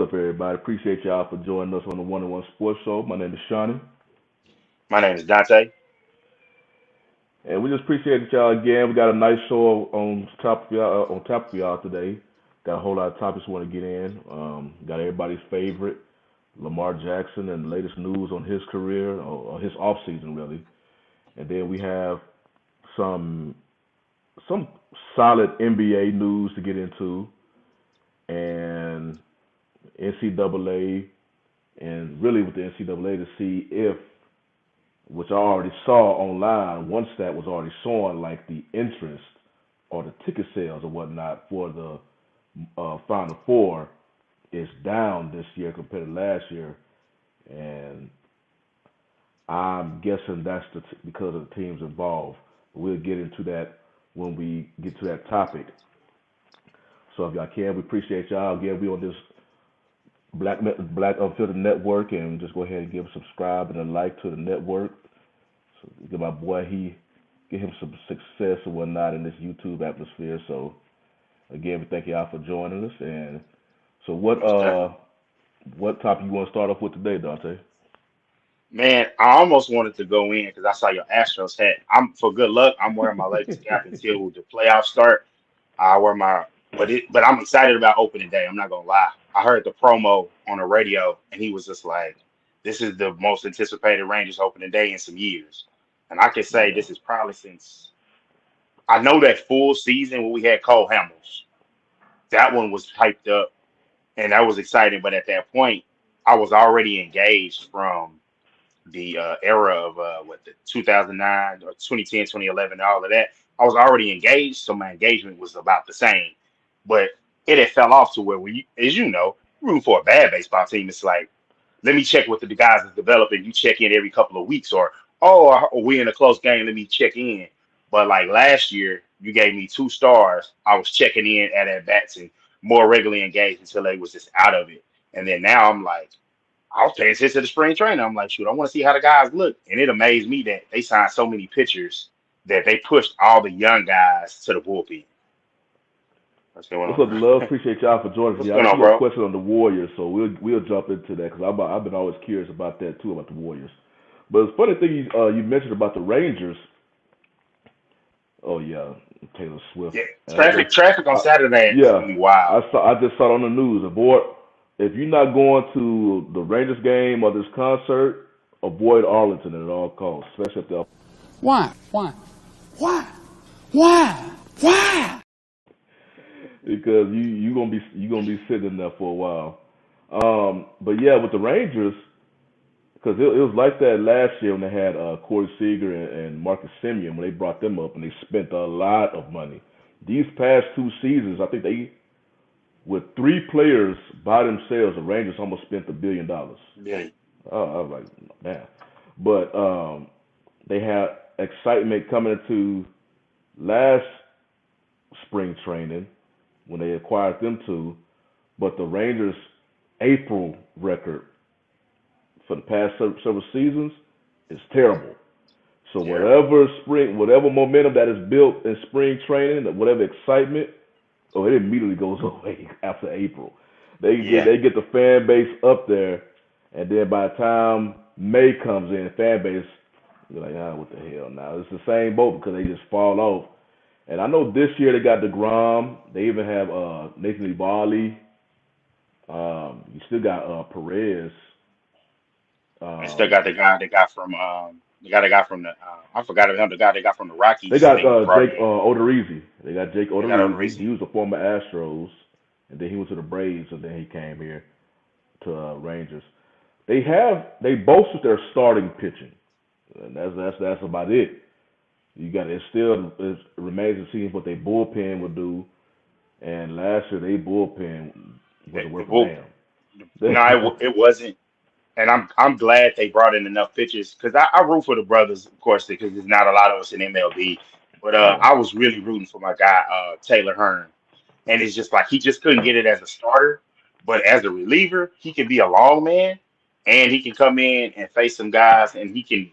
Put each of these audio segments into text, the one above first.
up, everybody? Appreciate y'all for joining us on the One on One Sports Show. My name is Shawnee, My name is Dante. and we just appreciate y'all again. We got a nice show on top of y'all today. Got a whole lot of topics we want to get in. Got everybody's favorite, Lamar Jackson, and the latest news on his career or his off season really. And then we have some some solid NBA news to get into, and NCAA, and really with the NCAA to see if, which I already saw online, one stat was already showing like the interest or the ticket sales or whatnot for the Final Four is down this year compared to last year, and I'm guessing that's because of the teams involved. We'll get into that when we get to that topic. So if y'all can, we appreciate y'all. Again, we on this Black Unfiltered Network, and just go ahead and give a subscribe and a like to the network. So give my boy get him some success and whatnot in this YouTube atmosphere. So again, we thank y'all for joining us. And so Most definitely. what topic you want to start off with today, Dante? Man, I almost wanted to go in because I saw your Astros hat. I'm for good luck. I'm wearing my Lakers cap until the playoffs start. I wear my, but I'm excited about opening day. I'm not gonna lie. I heard the promo on the radio, and he was just like, "This is the most anticipated Rangers opening day in some years." And I can say Yeah. this is probably since I know that full season when we had Cole Hamels. That one was hyped up and that was exciting. But at that point, I was already engaged from the era of what the 2009 or 2010, 2011, all of that. I was already engaged, so my engagement was about the same. But it had fell off to where when you, as you know, rooting for a bad baseball team, it's like, let me check what the guys is developing. You check in every couple of weeks, or we in a close game. Let me check in. But like last year, you gave me 2 stars. I was checking in at bats and more regularly engaged until they was just out of it. And then now I'm like, I was paying attention to the spring training. I'm like, shoot, I want to see how the guys look. And it amazed me that they signed so many pitchers that they pushed all the young guys to the bullpen. What's going What's on? up, love? Appreciate y'all for joining us. What's Yeah, I going got a on, little bro? question on the Warriors, so we'll jump into that because I've been always curious about that too, about the Warriors. But it's funny thing you mentioned about the Rangers. Oh yeah, Taylor Swift. Yeah, That's traffic on I, Saturday is yeah. gonna be wild. I just saw it on the news. Avoid if you're not going to the Rangers game or this concert, avoid Arlington at all costs, especially if they're Why? Why? Why? Why? Why? because you gonna be sitting in there for a while. But yeah, with the Rangers, because it was like that last year when they had Corey Seager and Marcus Semien when they brought them up and they spent a lot of money. These past 2 seasons, I think they with 3 players by themselves, the Rangers almost spent $1 billion. Yeah, Oh, I was like, man. But they had excitement coming into last spring training when they acquired them two, but the Rangers' April record for the past several seasons is terrible. So terrible. whatever momentum that is built in spring training, whatever excitement, oh, it immediately goes away after April. They get Yeah, they get the fan base up there, and then by the time May comes in, the fan base you're like, what the hell now? It's the same boat because they just fall off. And I know this year they got DeGrom. They even have Nathan Eovaldi. You still got Perez. and still Um, got the guy they got from they got from the I forgot about him, the guy they got from the they Rockies. got They brought Jake in. Odorizzi. They got Jake They got a Odorizzi. He reason. was a former Astros, and then he went to the Braves, and then he came here to Rangers. They boasted their starting pitching, and that's about it. You got it remains to see what their bullpen would do. And last year their bullpen wasn't The worth a bull, damn. no, it wasn't. And I'm glad they brought in enough pitchers because I root for the brothers, of course, because there's not a lot of us in MLB. But Yeah, I was really rooting for my guy Taylor Hearn, and it's just like he just couldn't get it as a starter, but as a reliever, he can be a long man, and he can come in and face some guys, and he can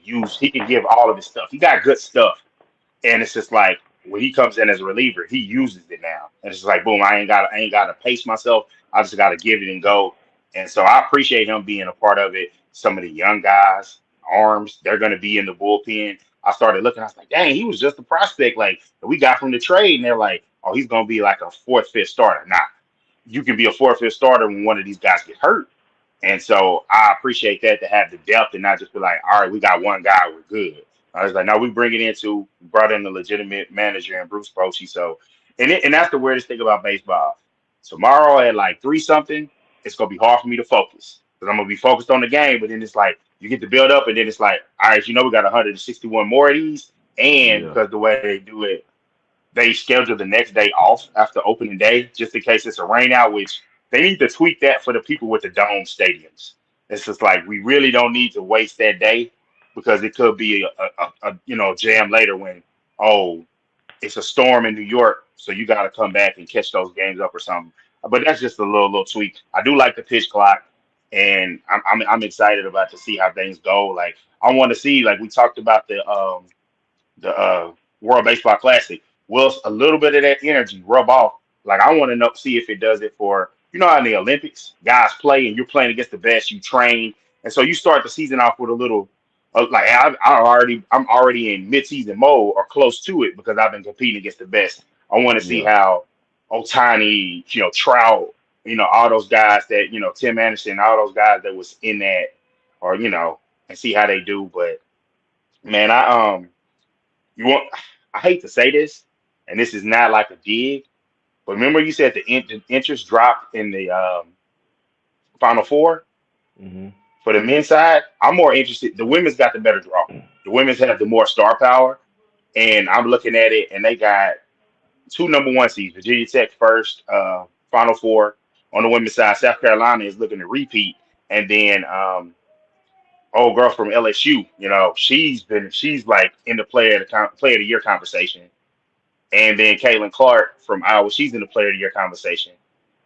give all of his stuff. He got good stuff, and it's just like when he comes in as a reliever, he uses it now, and it's just like boom, I ain't got to pace myself. I just got to give it and go. And so I appreciate him being a part of it. Some of the young guys, arms, they're going to be in the bullpen. I started looking, I was like, dang, he was just a prospect like that we got from the trade. And they're like, oh, he's going to be like a fourth, fifth starter. Nah, you can be a fourth, fifth starter when one of these guys get hurt. And so I appreciate that to have the depth and not just be like, all right, we got one guy, we're good. I was like, no, we bring it into brought in a legitimate manager and Bruce Bochy. So, and that's the weirdest thing about baseball. Tomorrow at like three something, it's gonna be hard for me to focus because I'm gonna be focused on the game. But then it's like you get to build up, and then it's like, all right, we got 161 more of these, and Yeah. because the way they do it, they schedule the next day off after opening day just in case it's a rain out, which they need to tweak that for the people with the dome stadiums. It's just like we really don't need to waste that day because it could be a jam later when oh it's a storm in New York, so you got to come back and catch those games up or something. But that's just a little tweak. I do like the pitch clock, and I'm excited about to see how things go. Like I want to see, like we talked about the World Baseball Classic. Will a little bit of that energy rub off? Like I want to know, see if it does it for how in the Olympics guys play and you're playing against the best you train, and so you start the season off with a little like I'm already in mid-season mode or close to it because I've been competing against the best. I want to see Yeah. how Otani, Trout, all those guys that Tim Anderson, all those guys that was in that, or and see how they do. But man, you want I hate to say this, and this is not like a dig, but remember you said the interest dropped in the Final Four Mhm. for the men's side. I'm more interested. The women's got the better draw. The women's have the more star power, and I'm looking at it, and they got two number one seeds. Virginia Tech first, Final Four on the women's side. South Carolina is looking to repeat, and then old girl from LSU. She's like in the player of the year conversation. And then Caitlin Clark from Iowa, she's in the player of the year conversation.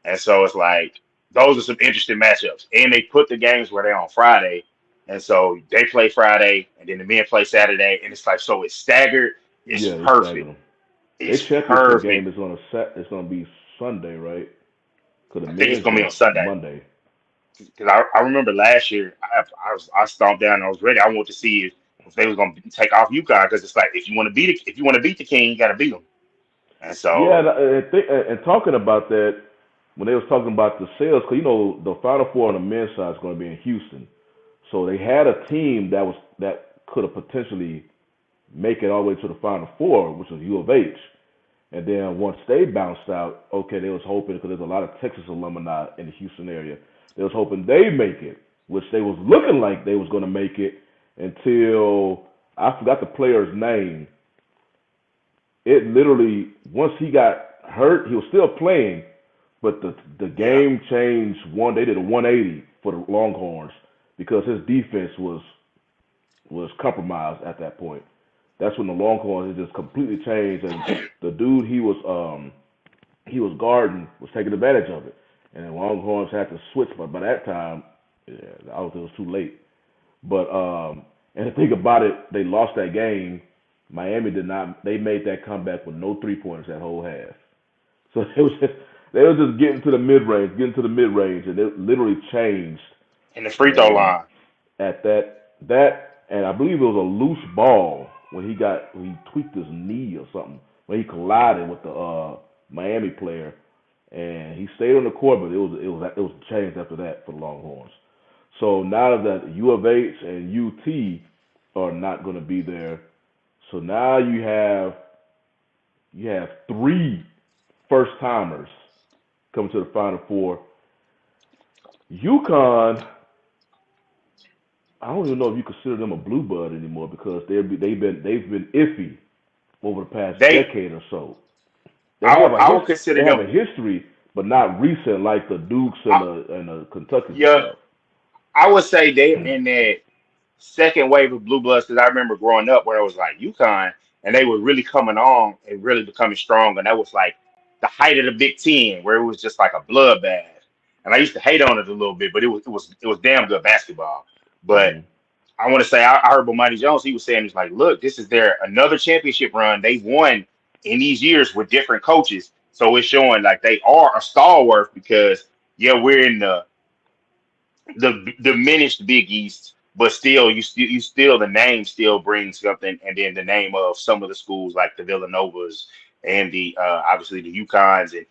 And so it's like those are some interesting matchups. And they put the games where they're on Friday. And so they play Friday and then the men play Saturday. And it's like so it's staggered. It's Yeah, they staggered perfect. them. They It's championship perfect. game is gonna set. It's gonna be Sunday, right? Cause the I think it's men's gonna be game on Sunday. Monday. Because I remember last year I stomped down and I was ready. I wanted to see if they was gonna take off UConn because it's like if you want to beat the king, you gotta beat them. And Yeah, so and talking about that, when they was talking about the sales, cause the Final Four on the men's side is gonna be in Houston, so they had a team that could have potentially make it all the way to the Final Four, which was U of H. And then once they bounced out, okay, they was hoping because there's a lot of Texas alumni in the Houston area. They was hoping they make it, which they was looking like they was going to make it until I forgot the player's name. It literally once he got hurt, he was still playing, but the yeah. game changed one. They did a 180 for the Longhorns because his defense was compromised at that point. That's when the Longhorns had just completely changed, and the dude he was guarding was taking advantage of it, and the Longhorns had to switch. But by that time, yeah, I was it was too late. But and the thing about it, they lost that game. Miami did not. They made that comeback with no 3 pointers that whole half. So they was just getting to the mid range, and it literally changed. In the free throw And line. at that and I believe it was a loose ball when he tweaked his knee or something when he collided with the Miami player, and he stayed on the court, but it was changed after that for the Longhorns. So now that U of H and UT are not going to be there, so now you have three first timers coming to the Final Four. UConn, I don't even know if you consider them a blue blood anymore because they've been iffy over the past They decade or so. They I have would, a I would his consider they have them a history, but not recent like the Dukes I, and the Kentuckys and yeah, stuff. I would say they're in that second wave of blue bloods because I remember growing up where it was like UConn and they were really coming on and really becoming strong and that was like the height of the Big Ten where it was just like a bloodbath. And I used to hate on it a little bit, but it was damn good basketball. But Hmm. I want to say I heard Bomani Jones. He was saying he's like, look, this is their another championship run. They won in these years with different coaches, so it's showing like they are a stalwart because yeah, we're in the the diminished Big East, but still you still the name still brings something, and then the name of some of the schools like the Villanovas and the obviously the UConns, and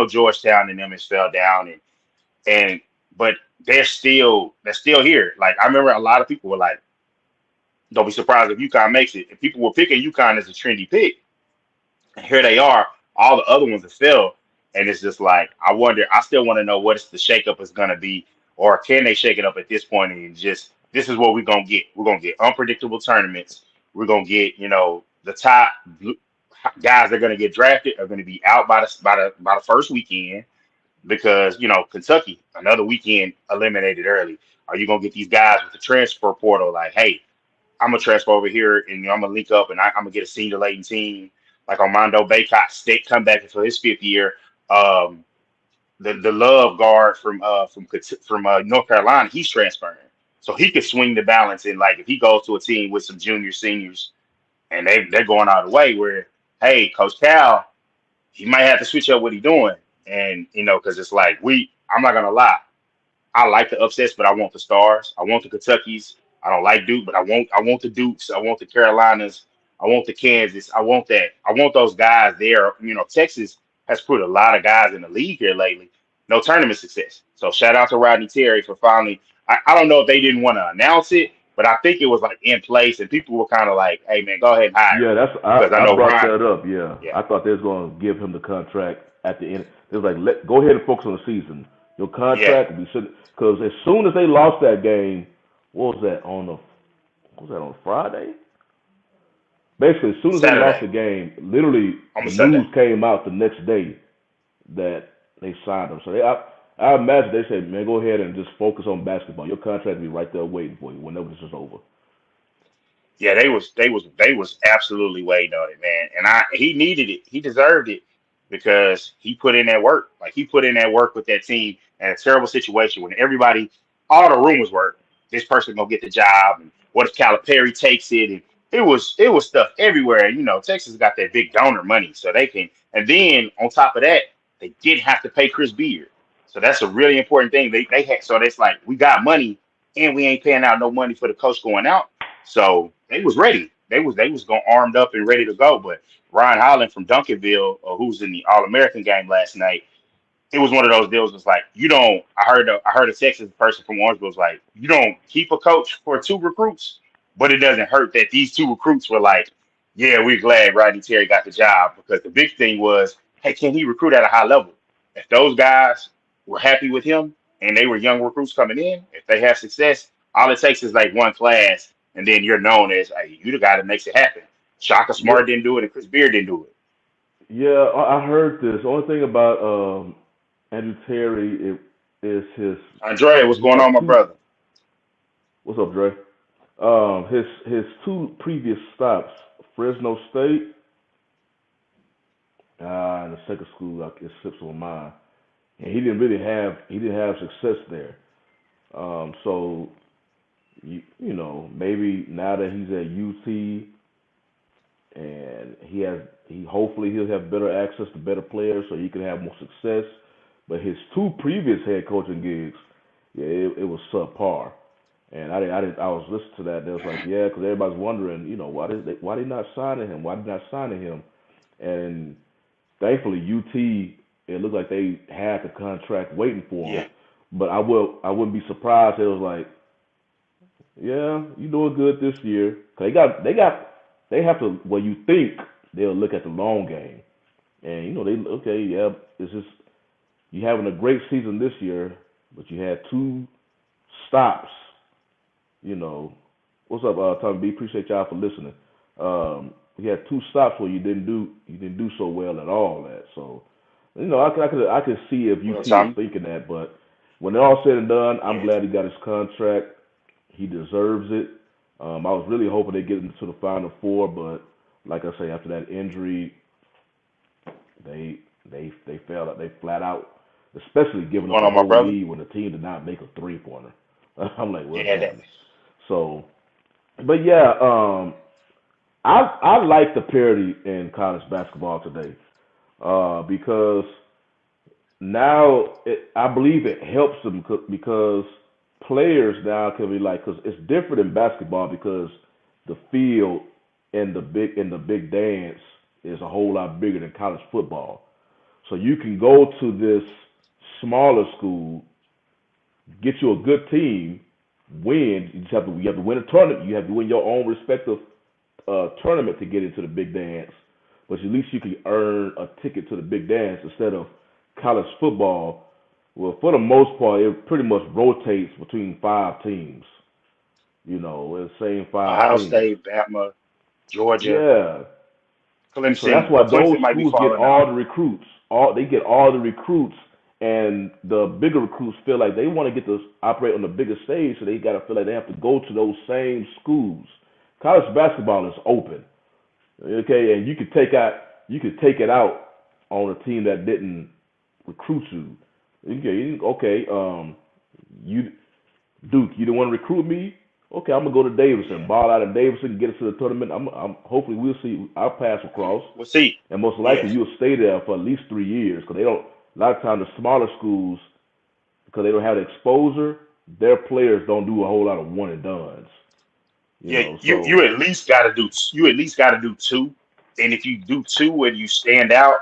Georgetown and them has fell down, and but they're still here. Like I remember a lot of people were like, don't be surprised if UConn makes it, and people were picking UConn as a trendy pick. And here they are. All the other ones have failed, and it's just like I wonder. I still want to know what the shakeup is going to be, or can they shake it up at this point and just this is what we're gonna get. We're gonna get unpredictable tournaments. We're gonna get the top guys that are going to get drafted are going to be out by the first weekend because Kentucky another weekend eliminated early. Are you gonna get these guys with the transfer portal? Like, hey, I'm gonna transfer over here and I'm gonna link up and I'm gonna get a senior laden team like Armando Baycott State come back for his fifth year. Um, the Love guard from North Carolina, he's transferring, so he could swing the balance. And like if he goes to a team with some junior seniors and they're going all the way, where hey, Coach Cal, he might have to switch up what he's doing, and because it's like I'm not gonna lie. I like the upsets, but I want the stars. I want the Kentuckys. I don't like Duke, but I want the Dukes. I want the Carolinas. I want the Kansas. I want that. I want those guys there. Texas has put a lot of guys in the league here lately. No tournament success. So shout out to Rodney Terry for finally. I don't know if they didn't want to announce it, but I think it was like in place, and people were kind of like, "Hey man, go ahead and hire Yeah, him," that's because I I know brought Ron. that up. Yeah, Yeah, I thought they was going to give him the contract at the end. It was like, go ahead and focus on the season. Your yeah, contract will be because as soon as they lost that game, what was that on the what was that on Friday? Basically, as soon as they lost Saturday, the game, literally the almost Sunday. news came out the next day that they signed him. So I imagine they said, man, go ahead and just focus on basketball. Your contract will be right there waiting for you whenever this is over. Yeah, they was absolutely waiting on it, man. And he needed it. He deserved it because he put in that work. Like he put in that work with that team in a terrible situation when all the rumors were this person gonna get the job, and what if Calipari takes it? And it was stuff everywhere. Texas got that big donor money, so they can. And then on top of that, they did have to pay Chris Beard, so that's a really important thing. They had so that's like we got money and we ain't paying out no money for the coach going out. So they was ready. They was going armed up and ready to go. But Ryan Holland from Duncanville, who's in the All American game last night, it was one of those deals. It's like you don't. I heard a Texas person from Orangeville was like, you don't keep a coach for two recruits, but it doesn't hurt that these two recruits were like, yeah, we're glad Rodney Terry got the job because the big thing was, hey, can he recruit at a high level? If those guys were happy with him and they were young recruits coming in, if they have success, all it takes is like one class, and then you're known as, hey, you the guy that makes it happen. Shaka Yeah, Smart didn't do it, and Chris Beard didn't do it. yeah, I heard this. The only thing about Andrew Terry is his Andre, what's he going has on, my two. brother? What's up, Dre? His two previous stops, Fresno State, and the second school like it slips on mine, and he didn't have success there. So maybe now that he's at UT and he hopefully he'll have better access to better players so he can have more success. But his two previous head coaching gigs, yeah, it was subpar. And I was listening to that. They was like, yeah, because everybody's wondering, why they not signing him? Why they not signing him? And thankfully, UT, it looked like they had the contract waiting for him. Yeah. But I wouldn't be surprised. It was like, yeah, you doing good this year. 'Cause they have to. Well, you think they'll look at the long game, and they okay, yeah, it's just you having a great season this year, but you had two stops. You know, what's up, Tommy B? Appreciate y'all for listening. You had two stops where you didn't do so well at all. At so, I could see if What up, UT was Tommy? thinking that, but when they're all said and done, I'm Yeah. glad he got his contract. He deserves it. I was really hoping they get into the Final Four, but like I say, after that injury, they failed out. They flat out, especially What's giving up going a on, my whole brother? lead when the team did not make a 3-pointer. I'm like, what's Yeah, that. happening? So, but yeah, I like the parity in college basketball today because now I believe it helps them because players now can be like, because it's different in basketball because the field in the big dance is a whole lot bigger than college football. So you can go to this smaller school, get you a good team, win. You have to win a tournament. You have to win your own respective tournament to get into the big dance. But at least you can earn a ticket to the big dance instead of college football. Well, for the most part, it pretty much rotates between 5 teams. It's the same five Ohio teams. State, Bama, Georgia, Yeah. So that's Clemson. why Well, those Clemson might be schools get falling all out. the recruits. They get all the recruits, and the bigger recruits feel like they want to get to operate on the bigger stage, so they got to feel like they have to go to those same schools. College basketball is open, okay, and you could take it out on a team that didn't recruit you. Okay, you Duke, you don't want to recruit me? Okay, I'm gonna go to Davidson, Yeah. ball out of Davidson, get us to the tournament. I'm hopefully we'll see. I'll pass across, We'll see. and most Yeah. likely you'll stay there for at least 3 years because they don't. A lot of times the smaller schools, because they don't have the exposure, their players don't do a whole lot of one and dones. Yeah, you So at least got to do two, and if you do two and you stand out,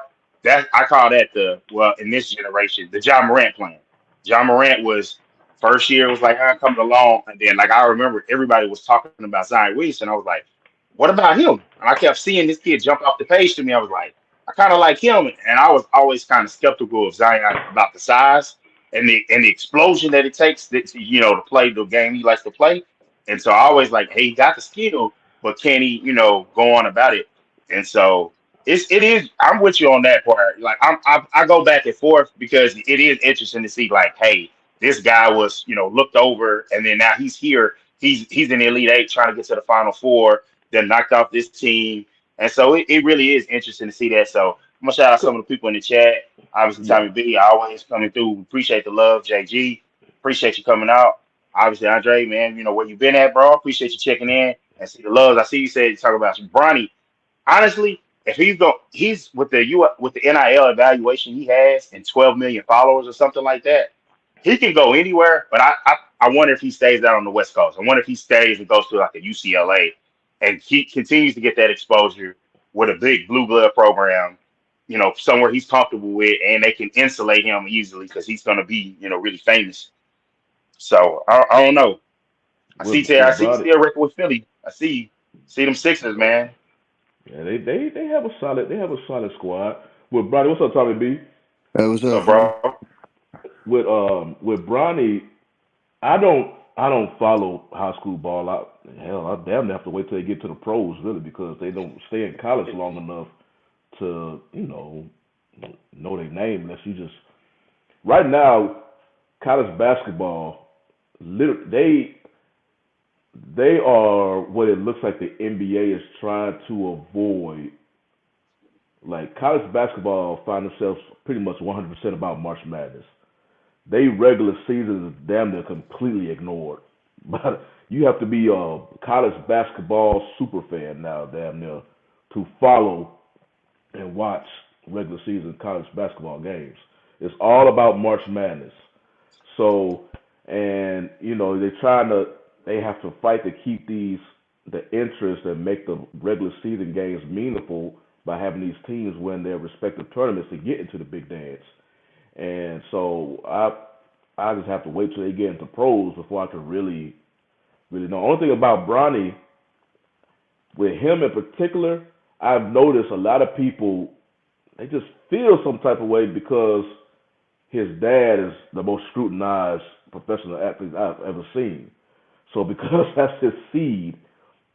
that I call that the well in this generation the John Morant plan. John Morant was first year was like I'm coming along, and then like I remember everybody was talking about Zion Williamson. I was like, what about him? And I kept seeing this kid jump off the page to me. I was like, I kind of like him, and I was always kind of skeptical of Zion about the size and the explosion that it takes to play the game he likes to play. And so I always like, hey, he got the skill, but can he, go on about it? And so it is. I'm with you on that part. Like I go back and forth because it is interesting to see like, hey, this guy was looked over, and then now he's here. He's in the Elite Eight trying to get to the Final Four. Then knocked off this team, and so it really is interesting to see that. So I'm gonna shout out some of the people in the chat. Obviously, yeah, Tommy B, always coming through. Appreciate the love, JG. Appreciate you coming out. Obviously, Andre, man, where you been at, bro. Appreciate you checking in and see the loves. I see you said you talk about Bronny. Honestly, if he's with the NIL evaluation he has and 12 million followers or something like that, he can go anywhere. But I wonder if he stays out on the West Coast. I wonder if he stays and goes to like a UCLA and he continues to get that exposure with a big blue blood program. Somewhere he's comfortable with, and they can insulate him easily because he's going to be, really famous. So I don't know. I with see Terry. I with see you Brody, still working with Philly. I see you. See them Sixers, man. yeah, they have a solid squad. With Brody, what's up, Tommy B? Hey, what's What's up, up, Philly? bro? With Bronny, I don't follow high school ball. Hell, I damn near have to wait till they get to the pros really because they don't stay in college long enough to know their name unless you just right now college basketball they are what it looks like the NBA is trying to avoid. Like college basketball find themselves pretty much 100% about March Madness. They regular season is damn near completely ignored. But you have to be a college basketball super fan now, damn near, to follow and watch regular season college basketball games. It's all about March Madness. So, and they have to fight to keep the interest and make the regular season games meaningful by having these teams win their respective tournaments to get into the big dance. And so I just have to wait till they get into pros before I can really know. Only thing about Bronny, with him in particular, I've noticed a lot of people they just feel some type of way because his dad is the most scrutinized professional athlete I've ever seen. So because that's his seed,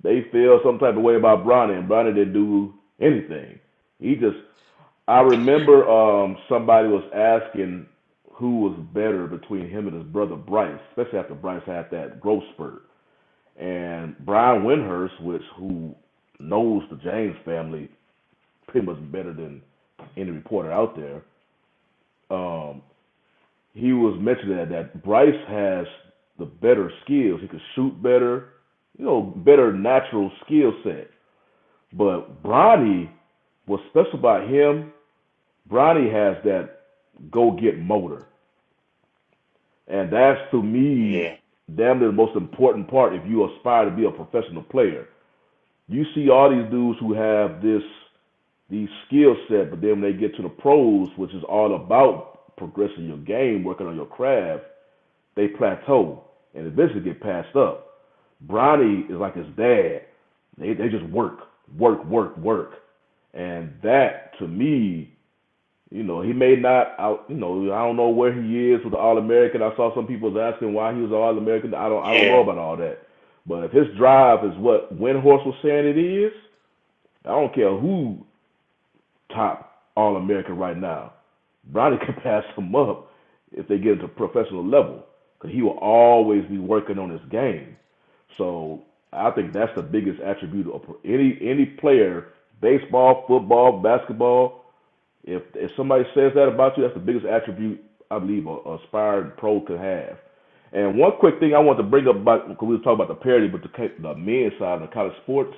they feel some type of way about Bronny, and Bronny didn't do anything. He just I remember somebody was asking who was better between him and his brother Bryce, especially after Bryce had that growth spurt. And Brian Windhurst, who knows the James family pretty much better than any reporter out there, um, he was mentioning that Bryce has the better skills. He could shoot better, better natural skill set. But Bronny, what's special about him, Bronny has that go get motor. And that's to me Yeah. damn near the most important part if you aspire to be a professional player. You see all these dudes who have these skill set, but then when they get to the pros, which is all about progressing your game, working on your craft, they plateau and eventually get passed up. Bronny is like his dad. They just work, and that to me, he may not out. I don't know where he is with the All American. I saw some people was asking why he was All American. I don't know Yeah, about all that. But if his drive is what Windhorse was saying it is, I don't care who top All American right now. Bronny can pass him up if they get into professional level because he will always be working on his game. So I think that's the biggest attribute of any player, baseball, football, basketball. If somebody says that about you, that's the biggest attribute I believe a aspiring pro could have. And one quick thing I want to bring up about because we were talking about the parity, but the men's side of college sports,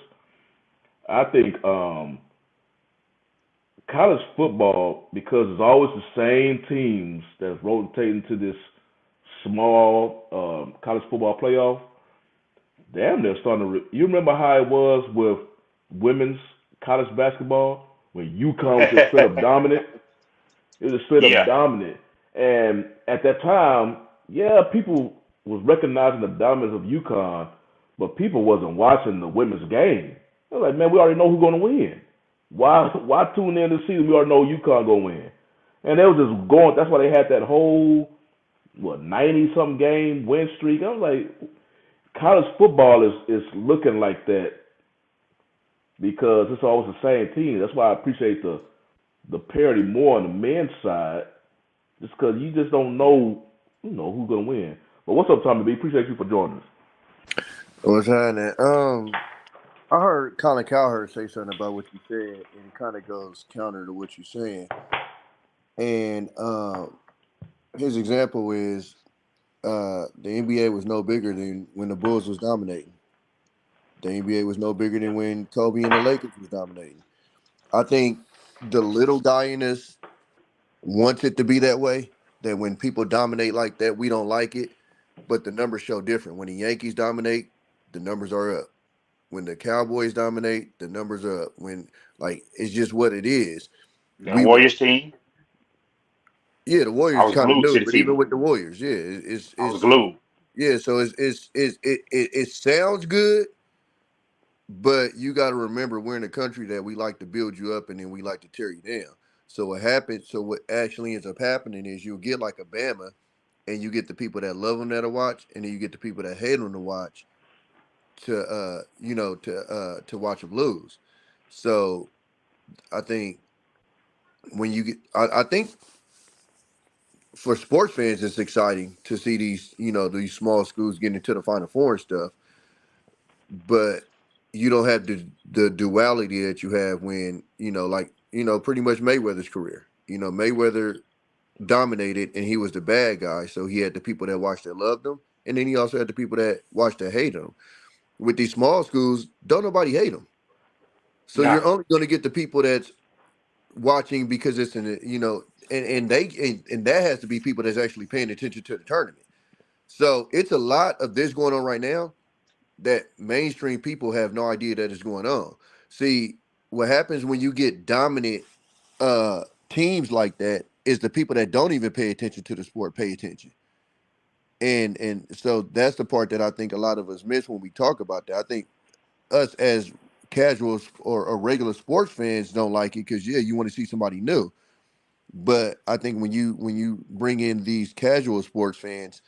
I think college football because it's always the same teams that's rotating to this small college football playoff. Damn, they're starting to. You remember how it was with women's college basketball when UConn was just straight up dominant? It was straight up yeah. dominant, and at that time, yeah, people was recognizing the dominance of UConn, but people wasn't watching the women's game. They're like, man, we already know who's going to win. Why tune in this season? We already know UConn going to win, and they was just going. That's why they had that whole 90 something game win streak. I was like, college football is looking like that because it's always the same team. That's why I appreciate the parity more on the men's side, just because you just don't know, who's gonna win. But what's up, Tommy B? Appreciate you for joining us. What's happening? I heard Colin Cowherd say something about what you said, and it kind of goes counter to what you're saying. And his example is the NBA was no bigger than when the Bulls was dominating. The NBA was no bigger than when Kobe and the Lakers was dominating. I think the little guy in us wants it to be that way. That when people dominate like that, we don't like it. But the numbers show different. When the Yankees dominate, the numbers are up. When the Cowboys dominate, the numbers are up. When it's just what it is. The We would, Warriors team, yeah, the I Warriors was kind of glued to knew, the but even TV. with the Warriors, yeah, I was glued. yeah. So it sounds good, but you got to remember we're in a country that we like to build you up and then we like to tear you down. So what happens? So what actually ends up happening is you'll get like a Bama, and you get the people that love them that'll watch, and then you get the people that hate them to watch to watch them lose. So I think when you get, I think for sports fans, it's exciting to see these small schools getting into the Final Four and stuff. But you don't have the duality that you have when pretty much Mayweather's career. Mayweather dominated, and he was the bad guy, so he had the people that watched that loved him, and then he also had the people that watched that hate him. With these small schools, don't nobody hate him. So Nah, you're only going to get the people that's watching because it's and that has to be people that's actually paying attention to the tournament. So it's a lot of this going on right now that mainstream people have no idea that is going on. See, what happens when you get dominant teams like that is the people that don't even pay attention to the sport pay attention. And so that's the part that I think a lot of us miss when we talk about that. I think us as casuals or regular sports fans don't like it because you want to see somebody new. But I think when you bring in these casual sports fans,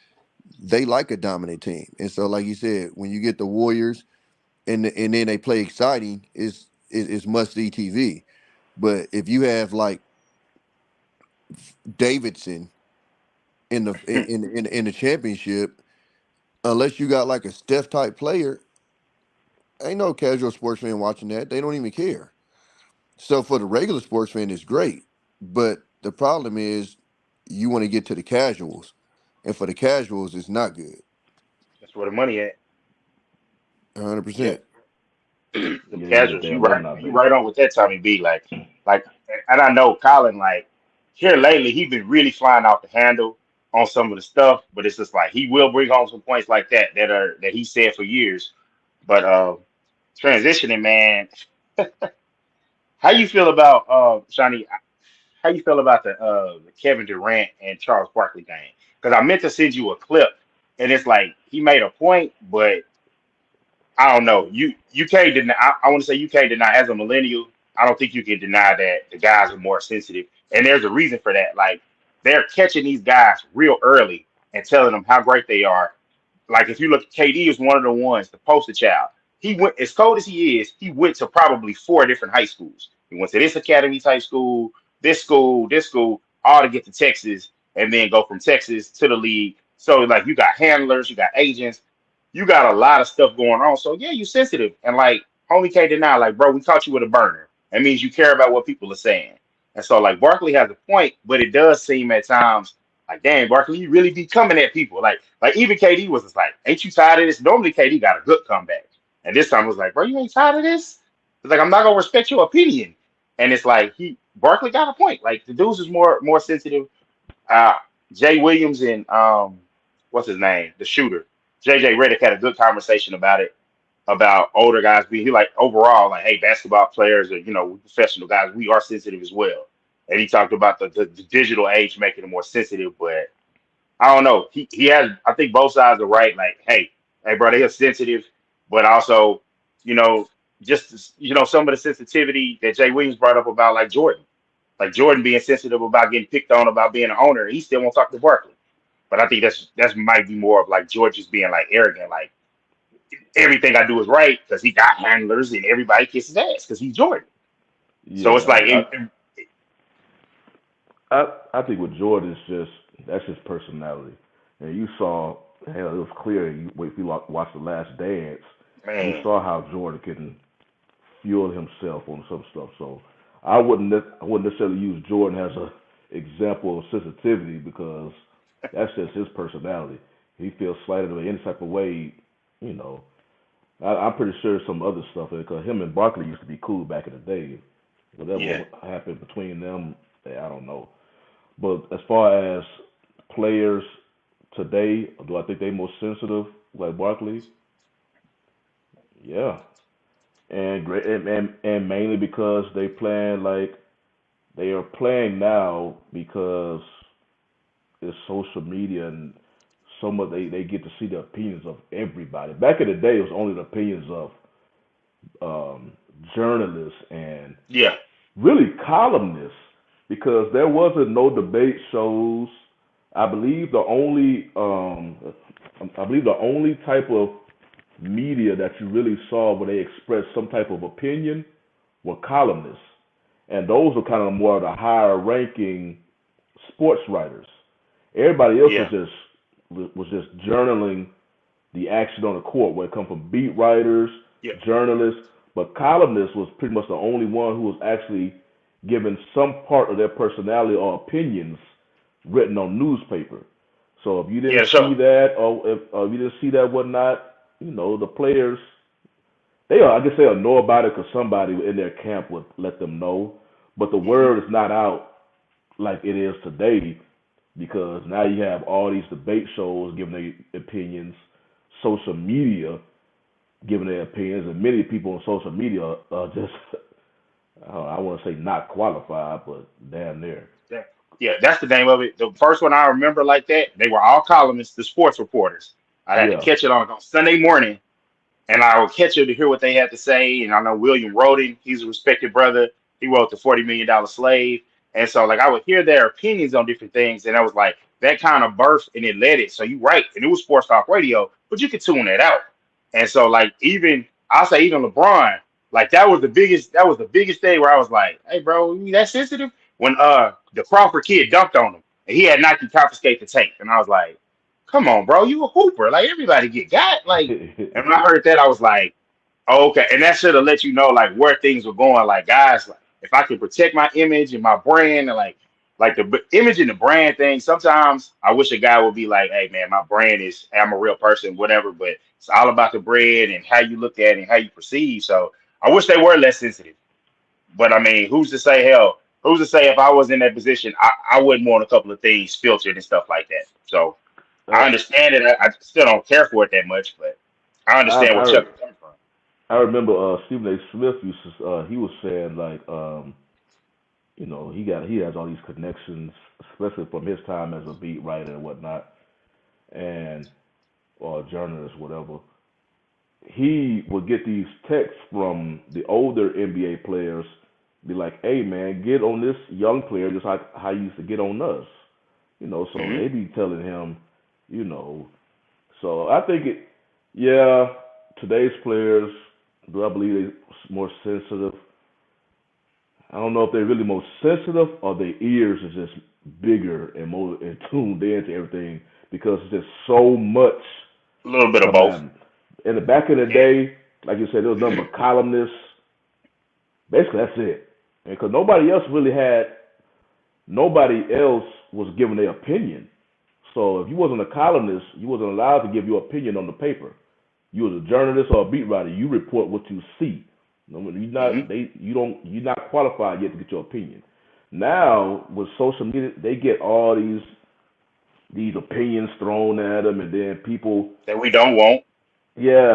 they like a dominant team. And so, like you said, when you get the Warriors and then they play exciting, it's must see TV. But if you have like Davidson in the championship, unless you got like a Steph type player, ain't no casual sports fan watching that. They don't even care. So for the regular sports fan, it's great. But the problem is you want to get to the casuals. And for the casuals, it's not good. that's where the money at. Yeah, 100%. them Yeah, they get casuals. their You right. alumni You base. right on with that, Tommy B. Like, and I know Colin. Like here lately, he been really flying off the handle. on some of the stuff, but it's just like he will bring home some points like that he said for years. But transitioning, man, how you feel about Shawnee? How you feel about the Kevin Durant and Charles Barkley thing? Because I meant to send you a clip, and it's like he made a point, but I don't know. You can't deny. I want to say you can't deny as a millennial. I don't think you can deny that the guys are more sensitive, and there's a reason for that. Like they're catching these guys real early and telling them how great they are. Like if you look, KD is one of the ones, the poster child. He went as cold as he is. He went to probably 4 different high schools. He went to this academy type school, this school, all to get to Texas, and then go from Texas to the league. So like you got handlers, you got agents, you got a lot of stuff going on. So yeah, you sensitive. And like homie can't deny, like, bro, we caught you with a burner. That means you care about what people are saying. And so like Barkley has a point, but it does seem at times like, damn, Barkley, you really be coming at people. Like even KD was just like, ain't you tired of this? Normally KD got a good comeback. And this time it was like, bro, you ain't tired of this? It's like I'm not gonna respect your opinion. And it's like Barkley got a point. Like the dudes is more sensitive. Uh Jay Williams and what's his name? The shooter. JJ Redick had a good conversation about it, about older guys being he like overall, like, hey, basketball players are, professional guys, we are sensitive as well. And he talked about the digital age making them more sensitive, but I don't know. He has I think both sides are right. Like, hey, bro, they are sensitive, but also, you know, some of the sensitivity that Jay Williams brought up about like Jordan. Like Jordan being sensitive about getting picked on about being an owner, he still won't talk to Barkley. But I think that's might be more of like George just being like arrogant, like everything I do is right because he got handlers and everybody kisses ass because he's Jordan. So it's Yeah, like, I think with Jordan, it's just that's his personality, and you saw, hell, it was clear. If you watched the Last Dance, you man, saw how Jordan can fuel himself on some stuff. So I wouldn't necessarily use Jordan as a example of sensitivity because that's just his personality. He feels slighted in any type of way, you know. I'm pretty sure some other stuff because him and Barkley used to be cool back in the day. yeah, Whatever happened between them, I don't know. But as far as players today, do I think they more sensitive like Barkley? Yeah, and great, and mainly because they are playing now because it's social media and so much they get to see the opinions of everybody. Back in the day, it was only the opinions of um, journalists and yeah, really columnists because there wasn't no debate shows. I believe the only type of media that you really saw where they expressed some type of opinion were columnists, and those were kind of more of the higher ranking sports writers. Everybody else yeah, was just journaling the action on the court, where it come from beat writers, yeah, journalists, but columnists was pretty much the only one who was actually given some part of their personality or opinions written on newspaper. So if you didn't yeah. see So that, or if you didn't see that, whatnot, the players I guess they'll know about it because somebody in their camp would let them know. But the mhm. word is not out like it is today because now you have all these debate shows giving their opinions, social media giving their opinions, and many people on social media are just I want to say not qualified, but damn near. Yeah, that's the name of it. The first one I remember like that, they were all columnists, the sports reporters. I had to Yeah, catch it on Sunday morning, and I would catch it to hear what they had to say. And I know William Roden, he's a respected brother. He wrote the $40 Million Slave. And so, like, I would hear their opinions on different things, and I was like, that kind of birth, and it led it. So you right, and it was sports talk radio, but you could tune that out. And so, like, even I'll say, even LeBron, like, that was the biggest thing where I was like, hey, bro, you that sensitive? When the Crawford kid dunked on him, and he had Nike confiscate the tape, and I was like, come on, bro, you a hooper? Like, everybody get got, like. And when I heard that, I was like, oh, okay. And that should have let you know like where things were going. Like, guys, like if I can protect my image and my brand and like the image and the brand thing, sometimes I wish a guy would be like, hey man, my brand is I'm a real person, whatever, but it's all about the brand and how you look at it and how you perceive. So I wish they were less sensitive. But I mean, who's to say hell? who's to say if I was in that position, I wouldn't want a couple of things filtered and stuff like that. So I Uh, understand it. I still don't care for it that much, but I I understand where I Chuck is coming from. I remember Stephen A. Smith used to he was saying like he has all these connections, especially from his time as a beat writer and whatnot, and or journalist, whatever. He would get these texts from the older NBA players, be like, "Hey man, get on this young player just like how you used to get on us." So Hmm. they be telling him, you know. So I think yeah, today's players, do I believe they're more sensitive? I don't know if they're really more sensitive or their ears is just bigger and more and tuned into everything because there's just so much A little bit of coming both. out. In the back in the Yeah. day, like you said, there was nothing but columnists. Basically, that's it. Because nobody else was giving their opinion. So if you wasn't a columnist, you wasn't allowed to give your opinion on the paper. You was a journalist or a beat writer. You report what you see. Hmm. You're not qualified yet to get your opinion. Now with social media, they get all these opinions thrown at them, and then people, That we don't want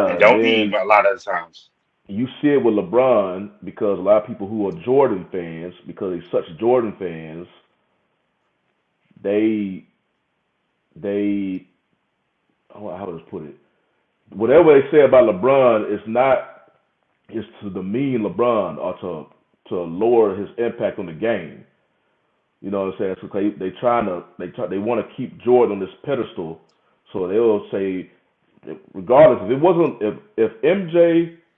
and yeah, don't need then a lot of the times. you see it with LeBron because a lot of people who are Jordan fans, because they're such Jordan fans, they they how would I put it? Whatever they say about LeBron is not is to demean LeBron or to lower his impact on the game. You know what I'm saying? So they want to keep Jordan on this pedestal, so they'll say, regardless if it wasn't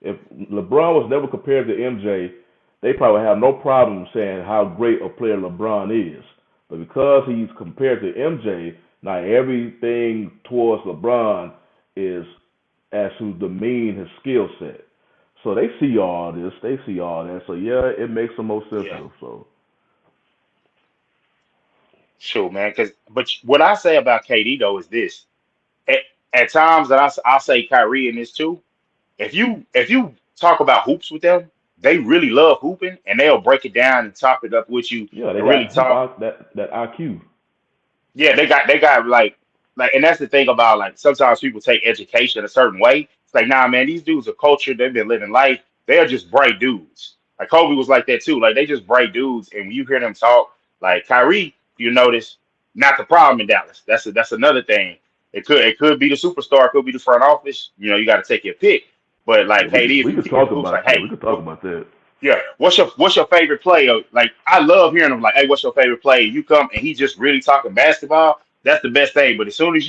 if LeBron was never compared to MJ, they probably have no problem saying how great a player LeBron is. But because he's compared to MJ, now everything towards LeBron is as to demean his skill set. So they see all this, they see all that. So yeah, it makes them more Yeah. sensitive. So Sure, man. But what I say about KD though is this: at, at times that I'll say Kyrie in this too. If you talk about hoops with them, they really love hooping, and they'll break it down and talk it up with you yeah, they and really got talk. that IQ. Yeah, they got and that's the thing about like sometimes people take education a certain way. It's like, nah, man, these dudes are cultured. They've been living life. They're just bright dudes. Like Kobe was like that too. Like they just bright dudes, and when you hear them talk, like Kyrie, you notice not the problem in Dallas. That's another thing. It could be the superstar, it could be the front office. You got to take your pick. But Yeah, like KD, if we you could get in talk the hoops, like, about that. hey, We could talk about that. yeah. What's your favorite play? Like I love hearing them like, hey, what's your favorite play? You come and he just really talking basketball. That's the best thing. But as soon as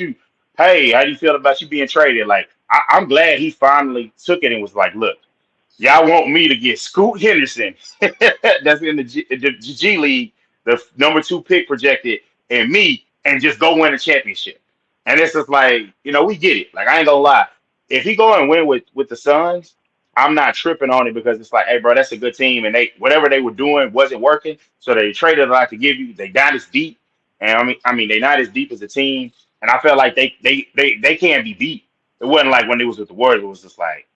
hey, how do you feel about you being traded? Like I'm glad he finally took it and was like, look, y'all want me to get Scoot Henderson, that's in the G League, the number 2 pick projected, and me, and just go win a championship. And it's just like, we get it. Like I ain't gonna lie, if he go and win with the Suns, I'm not tripping on it because it's like, hey, bro, that's a good team, and they whatever they were doing wasn't working, so they traded a lot to give you. They not as deep, and I mean, they not as deep as a team, and I felt like they can't be beat. It wasn't like when it was with the Warriors, it was just like,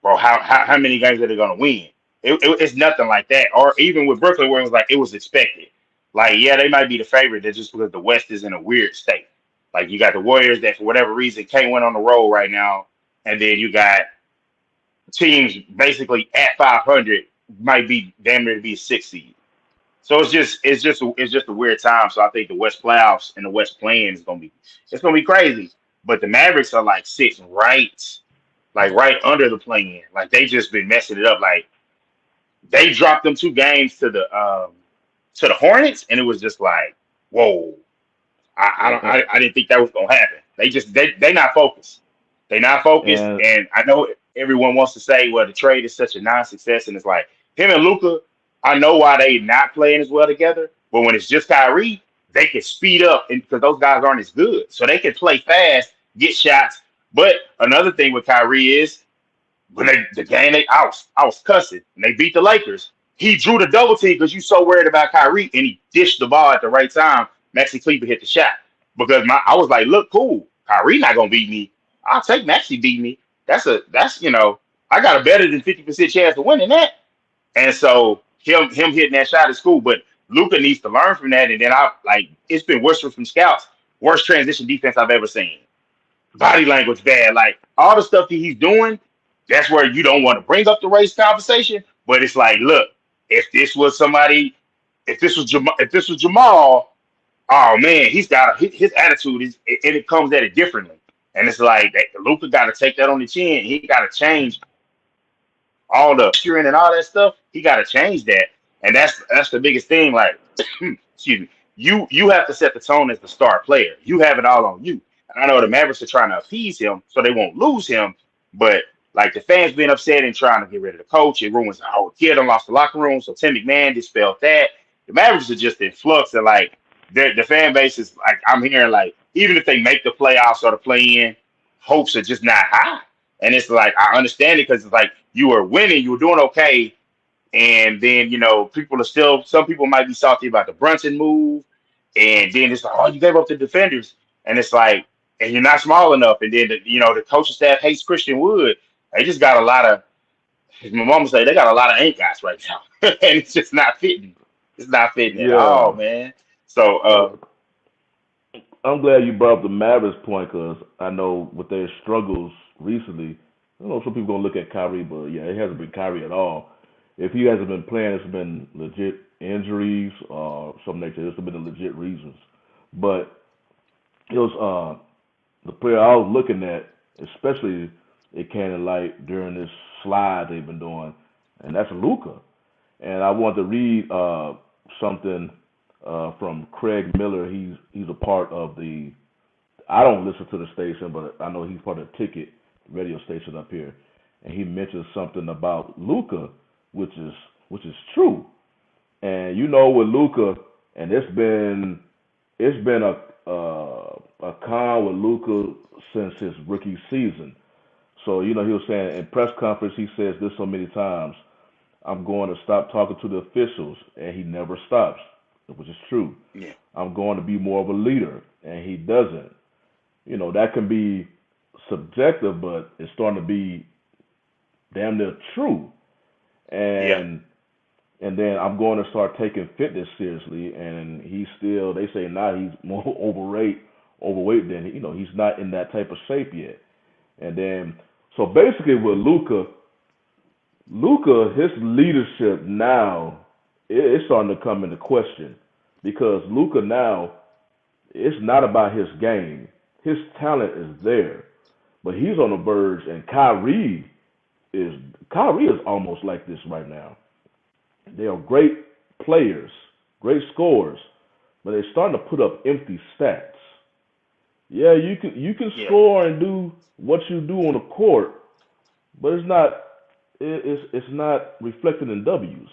bro, how many games are they gonna win? It's nothing like that. Or even with Brooklyn, where it was like it was expected. Like, yeah, they might be the favorite. They're just because the West is in a weird state. Like you got the Warriors that for whatever reason can't win on the road right now, and then you got teams basically at 500 might be damn near to be a 6 seed. So it's just a weird time. So I think the West playoffs and the West playing is gonna be crazy. But the Mavericks are like sitting right under the play-in. Like they just been messing it up. Like they dropped them 2 games to the Hornets, and it was just like, whoa. I don't And, I didn't think that was gonna happen. They not focused. They not focused, and and I know everyone wants to say, well, the trade is such a non-success, and it's like him and Luca. I know why they not playing as well together, but when it's just Kyrie, they can speed up, and because those guys aren't as good, so they can play fast, get shots. But another thing with Kyrie is when the game I was cussing and they beat the Lakers. He drew the double team because you so worried about Kyrie, and he dished the ball at the right time. Maxi Kleber hit the shot because I was like, look, cool. Kyrie not gonna beat me. I'll take Maxi beat me. That's I got a better than 50% chance of winning that. And so him hitting that shot is cool, but Luka needs to learn from that. And then it's been whispered from scouts, worst transition defense I've ever seen. Body language bad, like all the stuff that he's doing. That's where you don't want to bring up the race conversation. But it's like, look, if this was somebody, if this was Jamal, oh man, his attitude and it comes at it differently. And it's like Luka got to take that on the chin. He got to change all the cheering and all that stuff. He got to change that, and that's the biggest thing. Like, excuse me, you have to set the tone as the star player. You have it all on you. And I know the Mavericks are trying to appease him so they won't lose him, but like the fans being upset and trying to get rid of the coach, it ruins the whole kid and lost the locker room. So Tim McMahon dispelled that. The Mavericks are just in flux, and like the fan base is like, I'm hearing like even if they make the playoffs or the play in, hopes are just not high. And it's like I understand it because it's like you were winning, you were doing okay, and then people are still some people might be salty about the Brunson move, and then it's like, oh, you gave up the defenders, and it's like, and you're not small enough, and then the coaching staff hates Christian Wood. They just got a lot of, as my mama say, they got a lot of ain't guys right now, and it's just not fitting. It's not fitting at all, Yeah. man. So I'm glad you brought up the Mavericks point because I know with their struggles recently, I know some people gonna look at Kyrie, but yeah, it hasn't been Kyrie at all. If he hasn't been playing, it's been legit injuries or some nature. It's been the legit reasons. But it was the player I was looking at, especially it came to light during this slide they've been doing, and that's Luca. And I want to read something from Craig Miller. He's a part of the. I don't listen to the station, but I know he's part of the Ticket radio station up here, and he mentions something about Luca, which is true. And with Luca, and it's been a con with Luca since his rookie season. So he was saying in press conference he says this so many times. I'm going to stop talking to the officials, and he never stops, which is true. yeah, I'm going to be more of a leader, and he doesn't. That can be subjective, but it's starting to be damn near true. yeah, And then I'm going to start taking fitness seriously, and they say now he's more overweight than he's not in that type of shape yet. And then so basically with Luca, his leadership now it's starting to come into question because Luca now it's not about his game. His talent is there, but he's on the verge, and is Kyrie is almost like this right now. They are great players, great scorers, but they're starting to put up empty stats. Yeah, you can yeah, score and do what you do on the court, but it's not reflected in W's.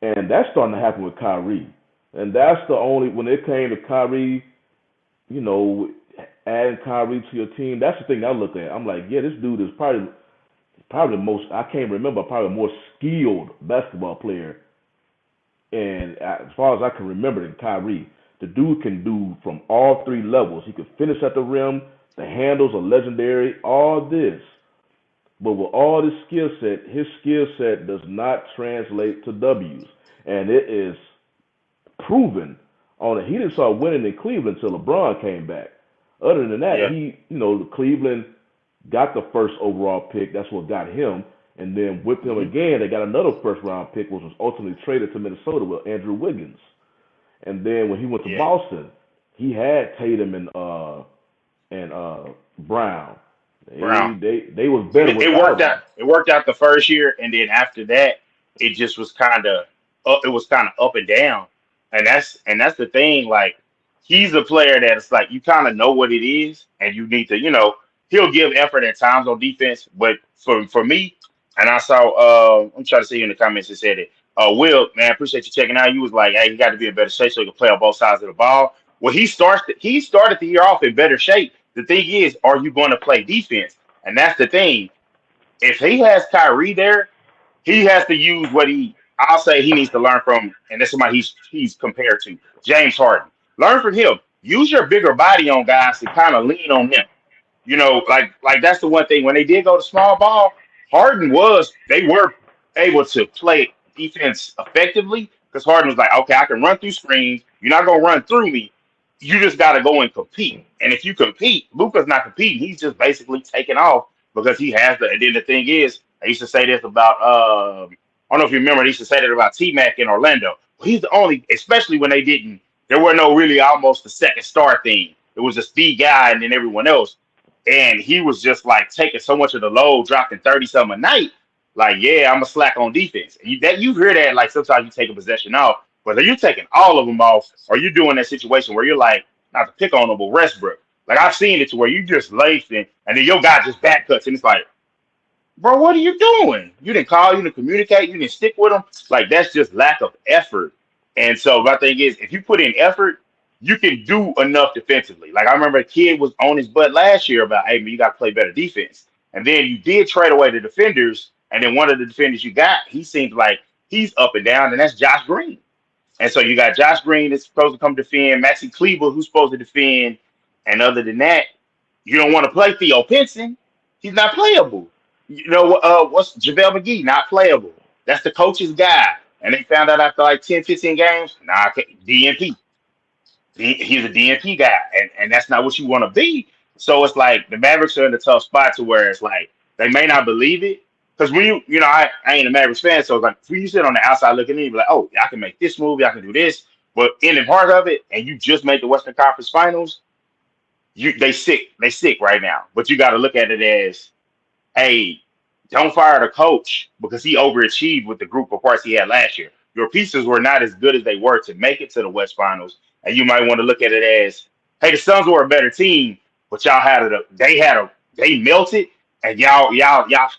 And that's starting to happen with Kyrie. And that's the only when it came to Kyrie, you know, adding Kyrie to your team, that's the thing I look at. I'm like, yeah, this dude is probably the most I can't remember, probably the more skilled basketball player and as far as I can remember than Kyrie. The dude can do from all three levels. He can finish at the rim, the handles are legendary, all this. But with all this skill set, his skill set does not translate to W's. And it is proven on it. He didn't start winning in Cleveland until LeBron came back. Other than that, yeah, Cleveland got the first overall pick. That's what got him. And then with him hmm again, they got another first round pick, which was ultimately traded to Minnesota with Andrew Wiggins. And then when he went to yeah. Boston, he had Tatum and Brown. Brown. They was And better it worked without out. him. It worked out the first year, and then after that, it just was kind of up. It was kind of up and down, and that's the thing. Like he's a player that it's like you kind of know what it is, and you need to, he'll give effort at times on defense. But for me, and I saw, I'm trying to see you in the comments that said it. Will, man, appreciate you checking out. You was like, hey, he got to be in better shape so he can play on both sides of the ball. Well, he started the year off in better shape. The thing is, are you going to play defense? And that's the thing. If he has Kyrie there, he has to use I'll say he needs to learn from, and that's somebody he's compared to, James Harden. Learn from him. Use your bigger body on guys to kind of lean on him. Like that's the one thing. When they did go to small ball, they were able to play defense effectively, because Harden was like, okay, I can run through screens. You're not gonna run through me. You just got to go and compete. And if you compete, Luka's not competing. He's just basically taking off because he has the. And then the thing is, I used to say this about. I don't know if you remember. They used to say that about T Mac in Orlando. He's the only, especially when they didn't. There were no really almost the second star thing. It was just the guy and then everyone else. And he was just like taking so much of the load, dropping 30 something a night. Like, yeah, I'm a slack on defense. And you hear that like sometimes you take a possession off, whether you're taking all of them off or you're doing that situation where you're like, not to pick on them, but Westbrook. Like I've seen it to where you just laced and then your guy just back cuts and it's like, bro, what are you doing? You didn't call, you didn't communicate, you didn't stick with them. Like that's just lack of effort. And so my thing is, if you put in effort, you can do enough defensively. Like I remember a kid was on his butt last year about, hey man, you got to play better defense. And then you did trade away the defenders, and then one of the defenders you got, he seems like he's up and down, and that's Josh Green. And so you got Josh Green that's supposed to come defend, Maxi Kleber who's supposed to defend, and other than that, you don't want to play Theo Pinson. He's not playable. You know what's JaVale McGee not playable? That's the coach's guy, and they found out after like 10, 15 games. Nah, DNP. He's a DNP guy, and that's not what you want to be. So it's like the Mavericks are in a tough spot to where it's like they may not believe it. Because when I ain't a Mavericks fan, so it's like when you sit on the outside looking in, you be like, oh, I can make this move, I can do this. But in the heart of it, and you just made the Western Conference Finals, they sick right now. But you got to look at it as, hey, don't fire the coach because he overachieved with the group of parts he had last year. Your pieces were not as good as they were to make it to the West Finals. And you might want to look at it as, hey, the Suns were a better team, but they melted, and y'all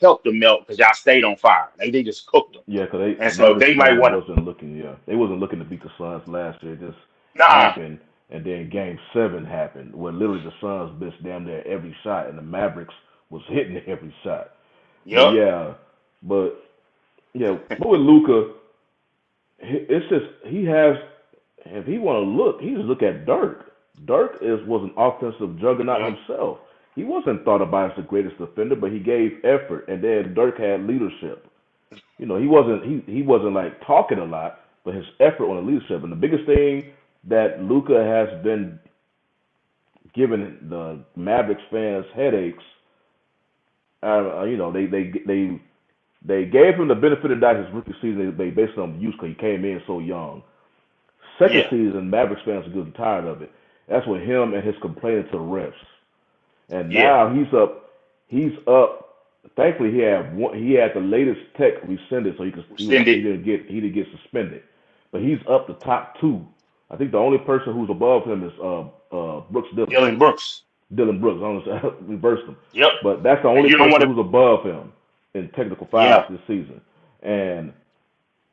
helped them melt because y'all stayed on fire. They just cooked them. Yeah, because And so they might want to. they wasn't looking to beat the Suns last year. It just Nah, happened, and then Game 7 happened, where literally the Suns missed damn near every shot, and the Mavericks was hitting every shot. But yep, but with Luca, it's just he has. If he want to look, he just look at Dirk. Dirk was an offensive juggernaut yep, himself. He wasn't thought about as the greatest defender, but he gave effort, and then Dirk had leadership. He wasn't like talking a lot, but his effort on the leadership. And the biggest thing that Luca has been giving the Mavericks fans headaches. They gave him the benefit of the doubt his rookie season. They based it on use because he came in so young. Second yeah, season, Mavericks fans are getting tired of it. That's with him and his complaining to the refs. And yeah. now he's up. He's up. Thankfully, he had the latest tech rescinded, so Send he it, didn't get suspended. But he's up the top two. I think the only person who's above him is Brooks Dillon. Dylan Brooks. Dylan Brooks. I don't reversed him, Yep. but that's the And only you don't person want to. who's above him in technical fouls Yeah, this season. And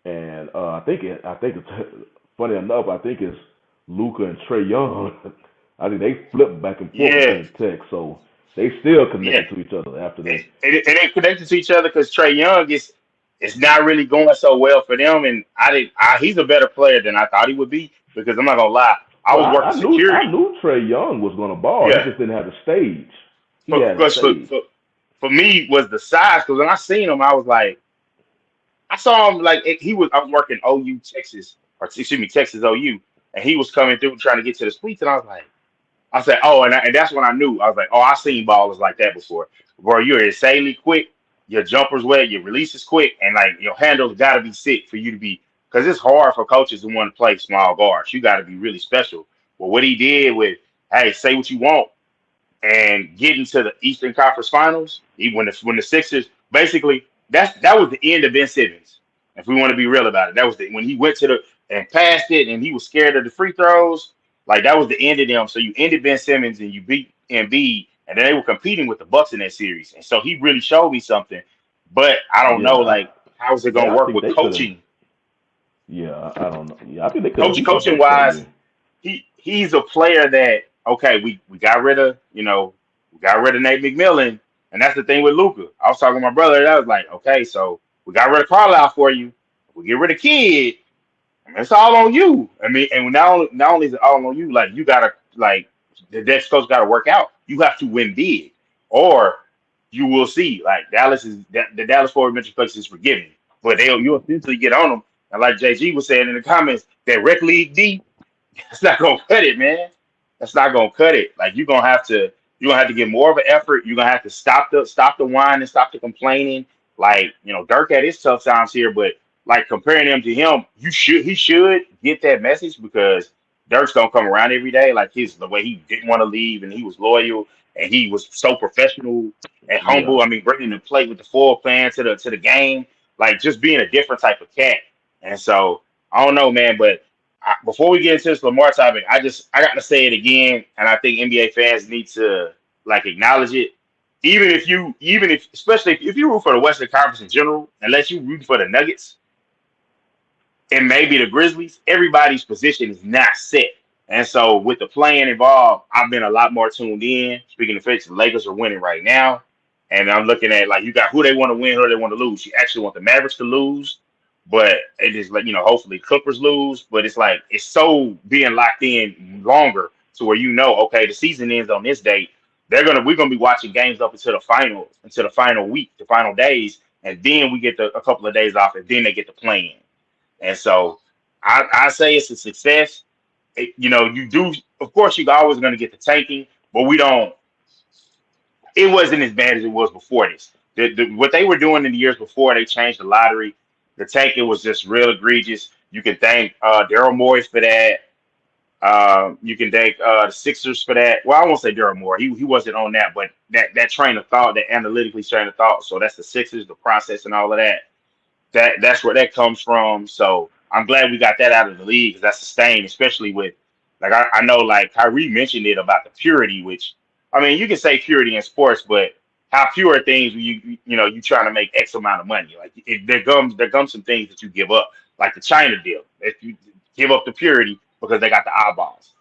I think it's funny enough. I think it's Luca and Trey Young. I think they flip back and forth yeah, between tech, so they still yeah. connected to each other after And, they. and they connected to each other because Trey Young is it's not really going so well for them. And he's a better player than I thought he would be because I'm not gonna lie. I Well, was working I security. knew Trey Young was going to ball. He Yeah, just didn't have the stage. He for had the because stage. for me was the size because when I seen him, I was like, I saw him like I was working OU Texas or excuse me Texas OU, and he was coming through trying to get to the suites, and I was like. I said, oh, and that's when I knew. I was like, oh, I've seen ballers like that before. Bro, you're insanely quick. Your jumper's wet. Your release is quick. And, like, your handle's got to be sick for you to be – because it's hard for coaches to want to play small guards. You got to be really special. But what he did with, hey, say what you want and get into the Eastern Conference Finals, when the Sixers – basically, that was the end of Ben Simmons, if we want to be real about it. That was when he went to the – and passed it and he was scared of the free throws. Like that was the end of them. So you ended Ben Simmons and you beat Embiid, and then they were competing with the Bucks in that series. And so he really showed me something. But I don't Yeah, know, like, how is it gonna I work think with they could have. coaching? Yeah, I don't know. Yeah, I think they could at least Coaching upgrade Trey. wise, he's a player that okay, we got rid of Nate McMillan, and that's the thing with Luka. I was talking to my brother, and I was like, okay, so we got rid of Carlisle for you. We get rid of Kidd. It's all on you. I mean, and not only is it all on you, like you gotta like the next coach gotta work out. You have to win big, or you will see like the Dallas Forward Metroplex is forgiving, but you'll eventually get on them And like JG was saying in the comments, that rec league D, that's not gonna cut it, man. That's not gonna cut it. Like you're gonna have to get more of an effort. You're gonna have to stop the whining, stop the complaining. Like, Dirk had his tough times here, but like comparing him to him, he should get that message because Dirk's don't come around every day. Like the way he didn't want to leave and he was loyal and he was so professional and Yeah. humble. I mean, bringing the plate with the full plan to the game, like just being a different type of cat. And so I don't know, man, but before we get into this Lamar topic, I got to say it again, and I think NBA fans need to like acknowledge it. Even if especially if you root for the Western Conference in general, unless you root for the Nuggets and maybe the Grizzlies, everybody's position is not set. And so with the playing involved, I've been a lot more tuned in. Speaking of which, the Lakers are winning right now. And I'm looking at like you got who they want to win, who they want to lose. You actually want the Mavericks to lose, but it is like, hopefully Clippers lose. But it's like it's so being locked in longer to where okay, the season ends on this date. We're gonna be watching games up until the final week, the final days, and then we get a couple of days off, and then they get to play in. And so I say it's a success. You do, of course, you're always going to get the tanking, but it wasn't as bad as it was before this. What they were doing in the years before they changed the lottery, the tanking was just real egregious. You can thank Daryl Morey for that. You can thank the Sixers for that. Well, I won't say Daryl Morey. He wasn't on that, but that train of thought, that analytically train of thought. So that's the Sixers, the process, and all of that. That's where that comes from. So I'm glad we got that out of the league because that's sustained, especially with like I know like Kyrie mentioned it about the purity, which I mean you can say purity in sports, but how pure are things when you trying to make X amount of money? Like there comes some things that you give up, like the China deal. If you give up the purity because they got the eyeballs.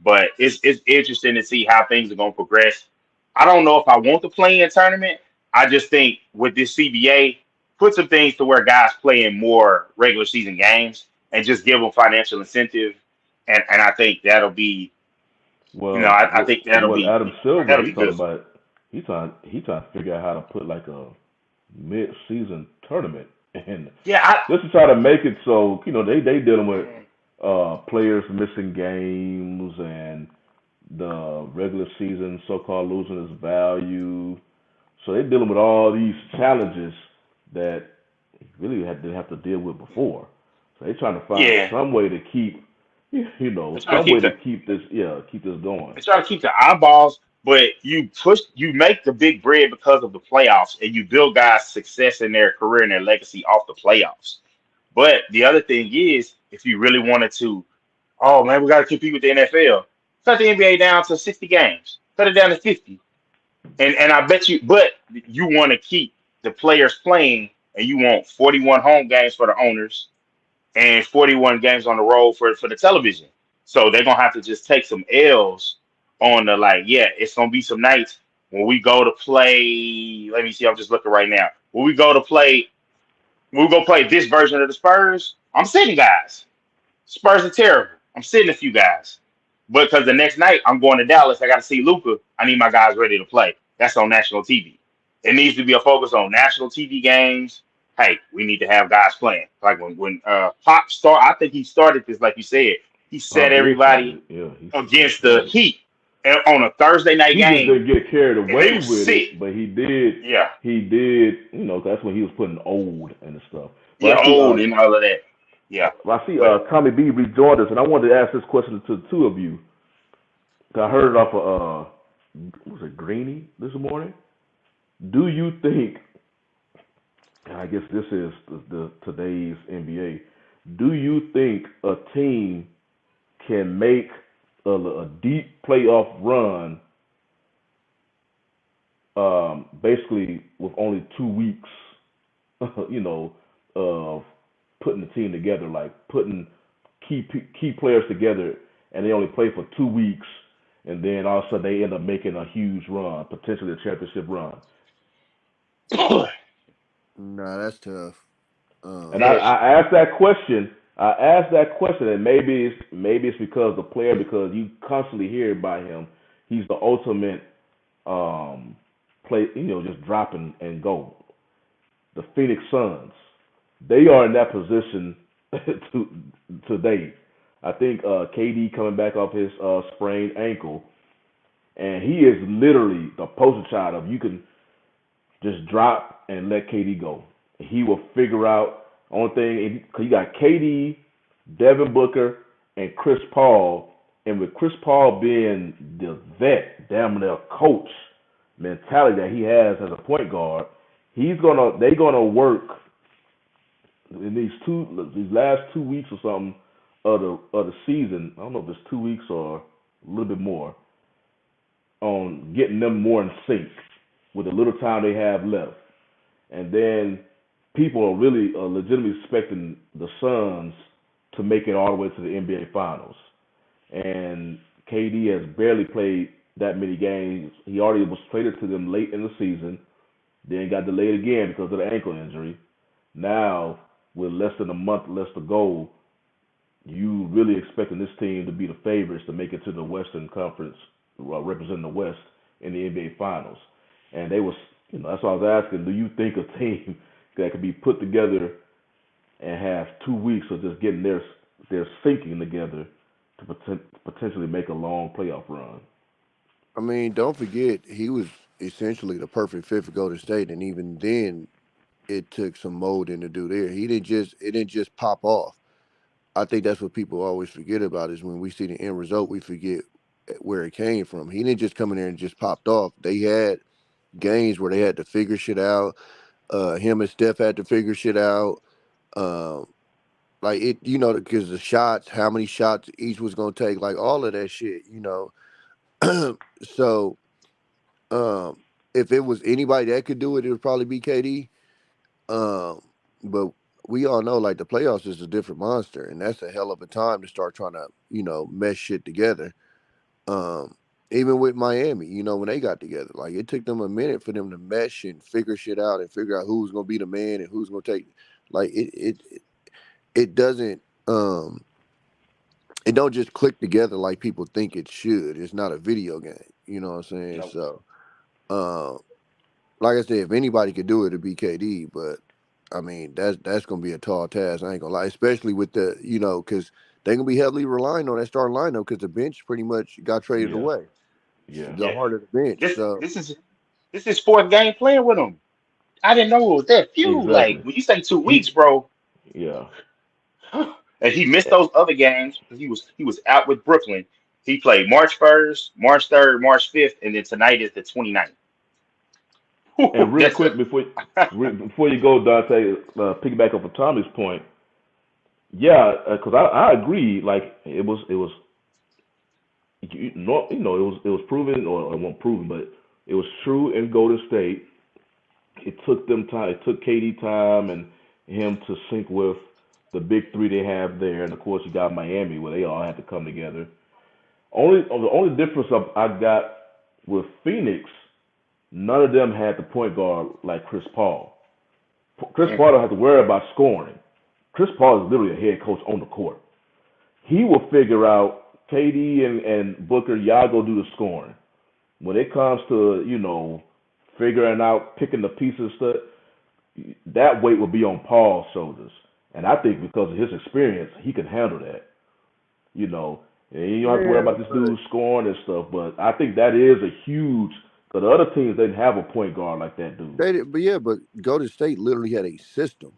But it's interesting to see how things are gonna progress. I don't know if I want to play in tournament. I just think with this CBA, put some things to where guys play in more regular season games and just give them financial incentive. And I think that'll be, Well, I think what Adam Silver that'll he be talking good. about? He trying to figure out how to put like a mid-season tournament, and Yeah, just to try to make it so they dealing with players missing games and the regular season so-called losing its value. So they're dealing with all these challenges that really didn't have to deal with before. So they're trying to find yeah. some way to keep, They're trying to some way keep to the keep this going. they're trying to keep the eyeballs, but you make the big bread because of the playoffs, and you build guys' success in their career and their legacy off the playoffs. But the other thing is, if you really wanted to, oh man, we got to compete with the NFL. Cut the NBA down to 60 games. Cut it down to 50. And I bet you, but you want to keep the players playing, and you want 41 home games for the owners and 41 games on the road for the television. So they're gonna have to just take some L's on the like, yeah, it's gonna be some nights when we go to play. Let me see, I'm just looking right now. When we go play this version of the Spurs, I'm sitting guys. Spurs are terrible. I'm sitting a few guys. But because the next night I'm going to Dallas, I got to see Luca. I need my guys ready to play. That's on national TV. It needs to be a focus on national TV games. Hey, we need to have guys playing. Like when Pop start, I think he started this, like you said. He set Pop did start everybody it. Yeah, he against the started. Heat on a Thursday night He just game, didn't get carried and they away were with sick. it, but he did. Yeah, He did. That's when he was putting old and stuff. yeah, But I see. old and all of that. Yeah, but Tommy B rejoined us, and I wanted to ask this question to the two of you. I heard it off of was it Greeny this morning? Do you think? And I guess this is the today's NBA. Do you think a team can make a deep playoff run, basically with only 2 weeks, of putting the team together, like putting key players together, and they only play for 2 weeks, and then all of a sudden they end up making a huge run, potentially a championship run. Nah, that's tough. And Um, I asked that question. I asked that question, and maybe it's because the player, because you constantly hear about him. He's the ultimate um, play, just drop and go. The Phoenix Suns, they are in that position to today. I think KD coming back off his sprained ankle, and he is literally the poster child of you can just drop and let KD go. He will figure out. Only thing, cause you got KD, Devin Booker, and Chris Paul, and with Chris Paul being the vet, damn near coach mentality that he has as a point guard, they're gonna work in these last 2 weeks or something of the season. I don't know if it's 2 weeks or a little bit more on getting them more in sync with the little time they have left. And then people are really legitimately expecting the Suns to make it all the way to the NBA Finals. And KD has barely played that many games. He already was traded to them late in the season, then got delayed again because of the ankle injury. Now, with less than a month left to go, you really expecting this team to be the favorites to make it to the Western Conference, representing the West in the NBA Finals. And they was, that's why I was asking, do you think a team that could be put together and have 2 weeks of just getting their syncing together to potentially make a long playoff run? I mean, don't forget he was essentially the perfect fit for Golden State, and even then, it took some molding to do there. It didn't just pop off. I think that's what people always forget about is when we see the end result, we forget where it came from. He didn't just come in there and just popped off. They had games where they had to figure shit out. Him and Steph had to figure shit out. Um, like it, because the shots, how many shots each was gonna take, like all of that shit. So um, if it was anybody that could do it, it would probably be KD. Um, but we all know like the playoffs is a different monster, and that's a hell of a time to start trying to mesh shit together. Um, Even with Miami, when they got together, like it took them a minute for them to mesh and figure shit out and figure out who's gonna be the man and who's gonna take. Like it doesn't it don't just click together like people think it should. It's not a video game. You know what I'm saying? Nope. So, um, like I said, if anybody could do it, it'd be KD. But I mean, that's gonna be a tall task. I ain't gonna lie, especially with because they're gonna be heavily relying on that starting lineup because the bench pretty much got traded Yeah, away. yeah, The Yeah. heart of the bench. This So this is this is fourth game playing with him. I didn't know it was that few. Like exactly. when you say 2 weeks, He, bro, yeah, and he missed those other games because he was out with Brooklyn. He played March 1st, March 3rd, March 5th, and then tonight is the 29th. and real That's quick before you go, Dante, piggyback up on Tommy's point. Yeah, because I agree. Like it was it was proven, or it wasn't proven, but it was true in Golden State. It took them time. It took KD time and him to sync with the big three they have there, and of course you got Miami where they all had to come together. The only difference I got with Phoenix, none of them had the point guard like Chris Paul. Chris mm, Paul don't have to worry about scoring. Chris Paul is literally a head coach on the court. He will figure out KD and Booker, y'all go do the scoring. When it comes to, figuring out, picking the pieces, stuff, that weight will be on Paul's shoulders. And I think because of his experience, he can handle that. You know, and you don't have to worry yeah, about this but dude scoring and stuff. But I think that is a huge. Because the other teams didn't have a point guard like that dude. they did, but yeah, but Golden State literally had a system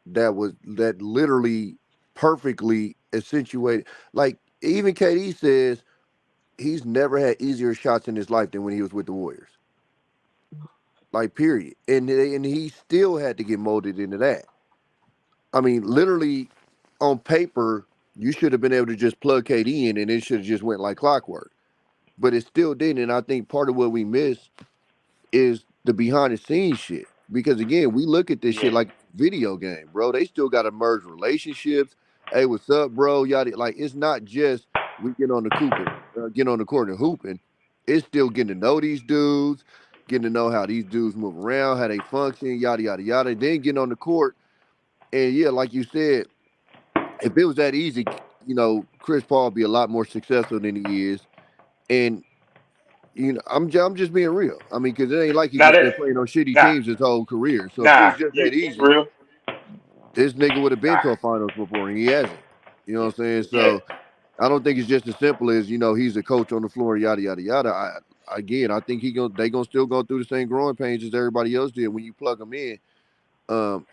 that literally perfectly accentuated. Like even KD says he's never had easier shots in his life than when he was with the Warriors. Like period. And he still had to get molded into that. I mean, literally on paper, you should have been able to just plug KD in and it should have just went like clockwork. But it still didn't. And I think part of what we miss is the behind the scenes shit. Because again, we look at this yeah, shit like video game, bro. They still got to merge relationships. Hey, what's up, bro? Yada. Like it's not just we get on the coop and get on the court and hooping. It's still getting to know these dudes, getting to know how these dudes move around, how they function, yada yada yada. Then getting on the court, and yeah, like you said, if it was that easy, Chris Paul would be a lot more successful than he is. And I'm just being real. I mean, because it ain't like he nah, just been that playing on shitty nah teams his whole career. So if it was nah just you that it's easy, real. this nigga would have been to a finals before, and he hasn't. You know Yeah, what I'm saying? yeah, So I don't think it's just as simple as he's a coach on the floor, yada yada yada. I think they gonna still go through the same growing pains as everybody else did when you plug them in.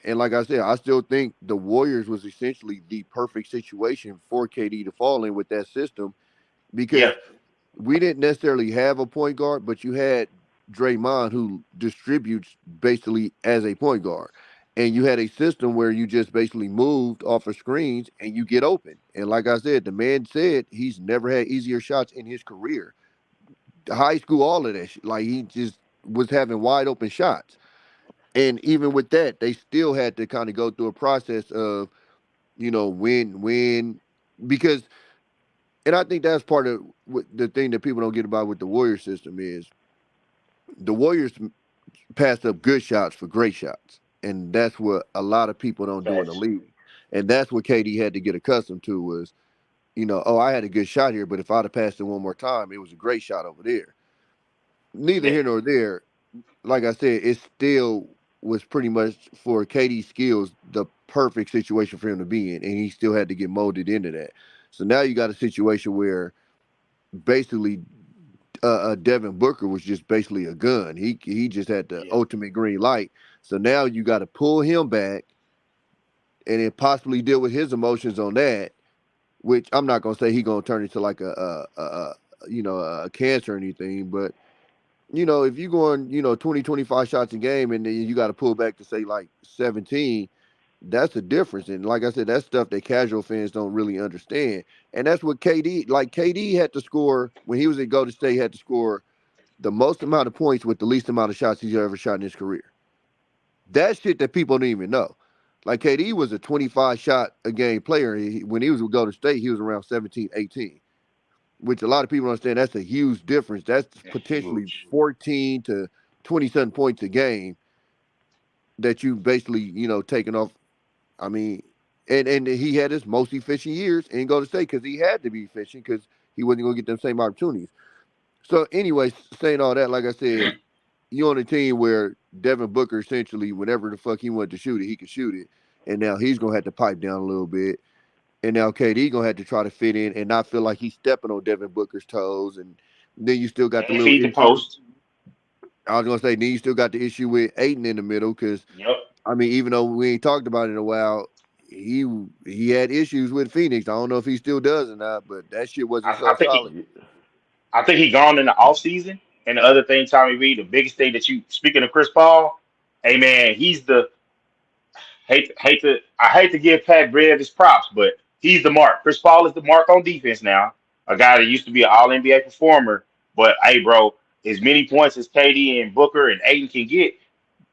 And like I said, I still think the Warriors was essentially the perfect situation for KD to fall in with that system yeah, because we didn't necessarily have a point guard, but you had Draymond who distributes basically as a point guard. And you had a system where you just basically moved off of screens and you get open. And like I said, the man said he's never had easier shots in his career. High school, all of that shit. Like he just was having wide open shots. And even with that, they still had to kind of go through a process of, when, because, and I think that's part of the thing that people don't get about with the Warrior system is the Warriors passed up good shots for great shots. And that's what a lot of people don't do in the facts. league. And that's what KD had to get accustomed to was, oh, I had a good shot here, but if I'd have passed it one more time, it was a great shot over there. Neither Yeah, here nor there. Like I said, it still was pretty much for KD's skills the perfect situation for him to be in, and he still had to get molded into that. So now you got a situation where basically Devin Booker was just basically a gun. He just had the yeah. ultimate green light. So now you got to pull him back and then possibly deal with his emotions on that. Which I'm not gonna say he gonna turn into like a cancer or anything, but if you're going 20 25 shots a game and then you got to pull back to say like 17, that's a difference. And like I said, that's stuff that casual fans don't really understand. And that's what KD had to score when he was at Golden State, had to score the most amount of points with the least amount of shots he's ever shot in his career. That's shit that people don't even know. Like KD was a 25 shot a game player. When he was with Golden State, he was around 17, 18, which a lot of people don't understand. That's a huge difference. That's That's potentially huge. 14 to 20 something points a game that you basically, taken off. I mean, and he had his most efficient years in Golden State because he had to be efficient because he wasn't going to get them same opportunities. So, anyways, saying all that, like I said, you on a team where Devin Booker essentially, whenever the fuck he wanted to shoot it, he could shoot it. And now he's going to have to pipe down a little bit. And now KD going to have to try to fit in and not feel like he's stepping on Devin Booker's toes. And then you still got the And little feed the issue. post. I was going to say, then you still got the issue with Aiden in the middle because, Yep. I mean, even though we ain't talked about it in a while, he had issues with Phoenix. I don't know if he still does or not, but that shit wasn't I so think solid. I think he gone in the off season. And the other thing, Tommy B, the biggest thing that you speaking of Chris Paul, hey man, he's the I hate to give Pat Bev his props, but he's the mark. Chris Paul is the mark on defense now. A guy that used to be an All NBA performer, but hey, bro, as many points as KD and Booker and Aiden can get,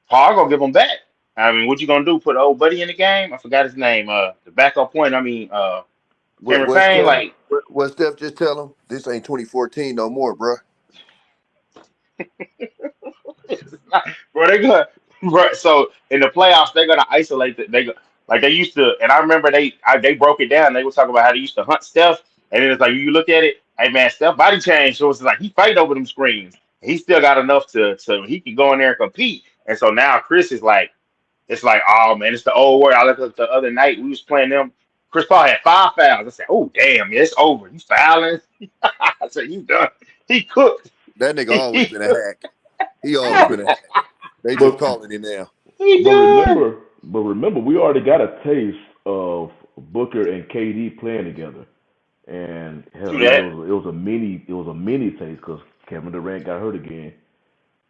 Paul gonna give them back. I mean, what you gonna do? Put old buddy in the game? I forgot his name. The backup point. I mean, What, Cameron what Payne. Steph? Uh, Like, What Steph just tell him? This ain't 2014 no more, bro. bro, they gonna bro. So in the playoffs, they're gonna isolate. They go like they used to. And I remember they broke it down. They were talking about how they used to hunt Steph, and then it's like you look at it. Hey man, Steph body change. So it's like he fight over them screens. He still got enough to so he can go in there and compete. And so now Chris is like, it's like, oh man, it's the old word. I looked up the other night. We was playing them. Chris Paul had 5 fouls. I said, oh damn, yeah, it's over. You fouling? I said, you done. He cooked. That nigga always He been a hack. He always been a hack. They just but calling him now. he but done. remember, we already got a taste of Booker and KD playing together, and hell, True that. it was a mini taste because Kevin Durant got hurt again.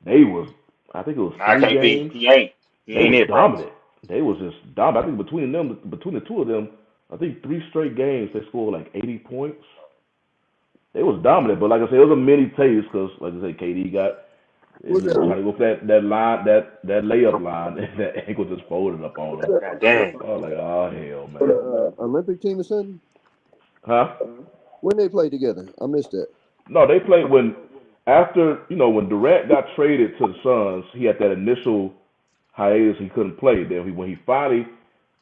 They was, I think it was Nah, three KP, games. he ain't. He They ain't was it, bro. dominant. They was just dominant. I think between the two of them, I think three straight games they scored like 80 points. They was dominant, but like I said, it was a mini taste because, like I said, KD got What's he was that? trying to go for that line that layup line, and that ankle just folded up on What's him. that? God dang. I was like, oh hell, For man, the Olympic team or something? huh? When they played together? I missed that. No, they played when after when Durant got traded to the Suns, he had that initial hiatus. He couldn't play. Then when he finally,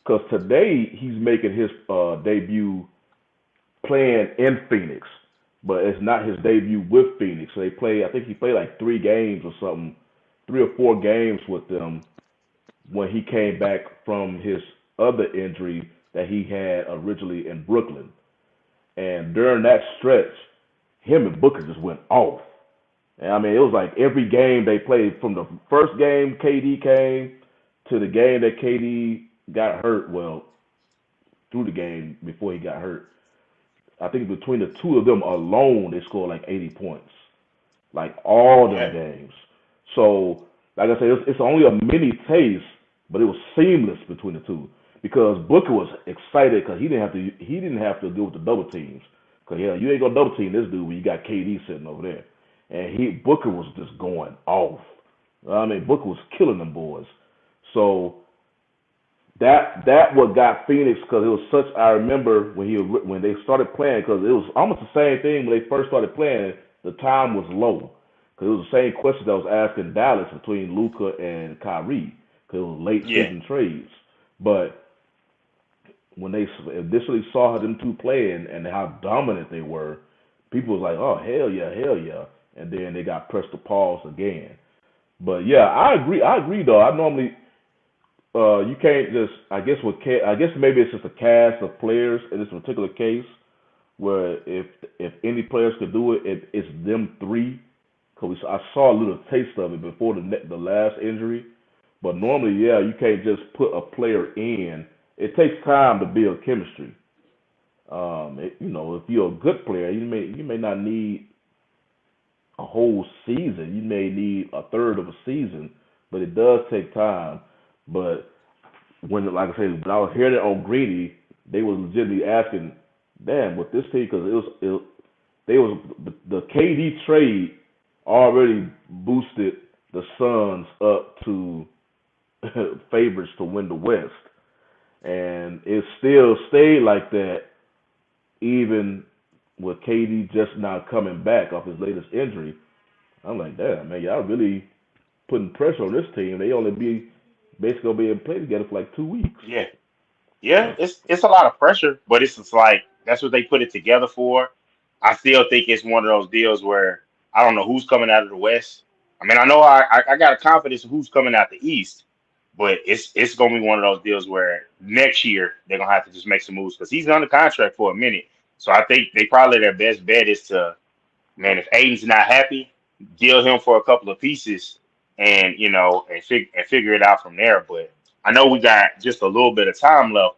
because today he's making his debut playing in Phoenix, but it's not his debut with Phoenix. So they play. I think he played like 3 games or something, 3 or 4 games with them when he came back from his other injury that he had originally in Brooklyn. And during that stretch, him and Booker just went off. And I mean, it was like every game they played from the first game KD came to the game that KD got hurt. Well, through the game before he got hurt. I think between the two of them alone, they scored like 80 points, like all them Yeah, games. So, like I said, it's only a mini taste, but it was seamless between the two because Booker was excited because he didn't have to deal with the double teams. Because yeah, you ain't gonna double team this dude when you got KD sitting over there, and Booker was just going off. I mean, Booker was killing them boys. So that what got Phoenix because it was such. I remember when they started playing because it was almost the same thing when they first started playing. The time was low because it was the same question that was asked in Dallas between Luka and Kyrie because it was late yeah, season trades. But when they initially saw them two playing and how dominant they were, people was like, "Oh hell yeah!" And then they got pressed to pause again. But yeah, I agree. I agree though. I normally you can't just. I guess maybe it's just a cast of players in this particular case where if any players could do it, it's them three. Cause I saw a little taste of it before the last injury, but normally, yeah, you can't just put a player in. It takes time to build chemistry. If you're a good player, you may not need a whole season. You may need a third of a season, but it does take time. But like I said, when I was hearing it on Greedy, they was legitimately asking, "Damn, with this team," because the KD trade already boosted the Suns up to favorites to win the West, and it still stayed like that even with KD just now coming back off his latest injury. I'm like, damn, man, y'all really putting pressure on this team. They only be basically gonna be able to play together for like 2 weeks. yeah, yeah. So, It's a lot of pressure, but it's just like that's what they put it together for. I still think it's one of those deals where I don't know who's coming out of the West. I mean, I know I got a confidence of who's coming out the East, but it's gonna be one of those deals where next year they're gonna have to just make some moves because he's under contract for a minute. So I think they probably their best bet is to man, if Aiden's not happy, deal him for a couple of pieces and and figure it out from there. But I know we got just a little bit of time left.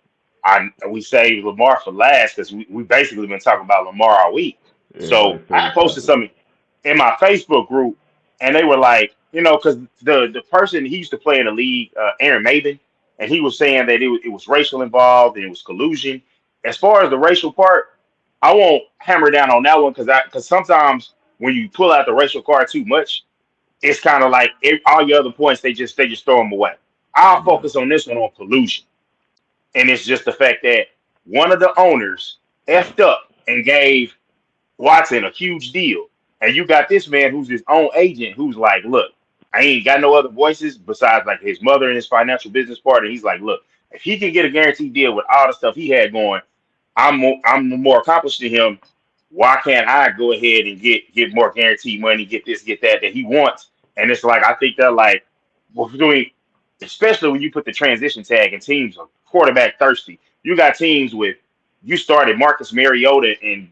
We saved Lamar for last because we basically been talking about Lamar all week. everybody's So I favorite posted topic. something in my Facebook group, and they were like, because the person he used to play in the league, Aaron Maben, and he was saying that it was racial involved and it was collusion. As far as the racial part, I won't hammer down on that one because sometimes when you pull out the racial card too much, it's kind of like all your other points they just throw them away. I'll Yeah, focus on this one on collusion, and it's just the fact that one of the owners effed up and gave Watson a huge deal. And you got this man who's his own agent who's like, look, I ain't got no other voices besides like his mother and his financial business partner. He's like, look, if he can get a guaranteed deal with all the stuff he had going, I'm more accomplished than him. Why can't I go ahead and get more guaranteed money, get this, get that he wants? And it's like I think that like we're doing, especially when you put the transition tag and teams are quarterback thirsty. You got teams with you started Marcus Mariota and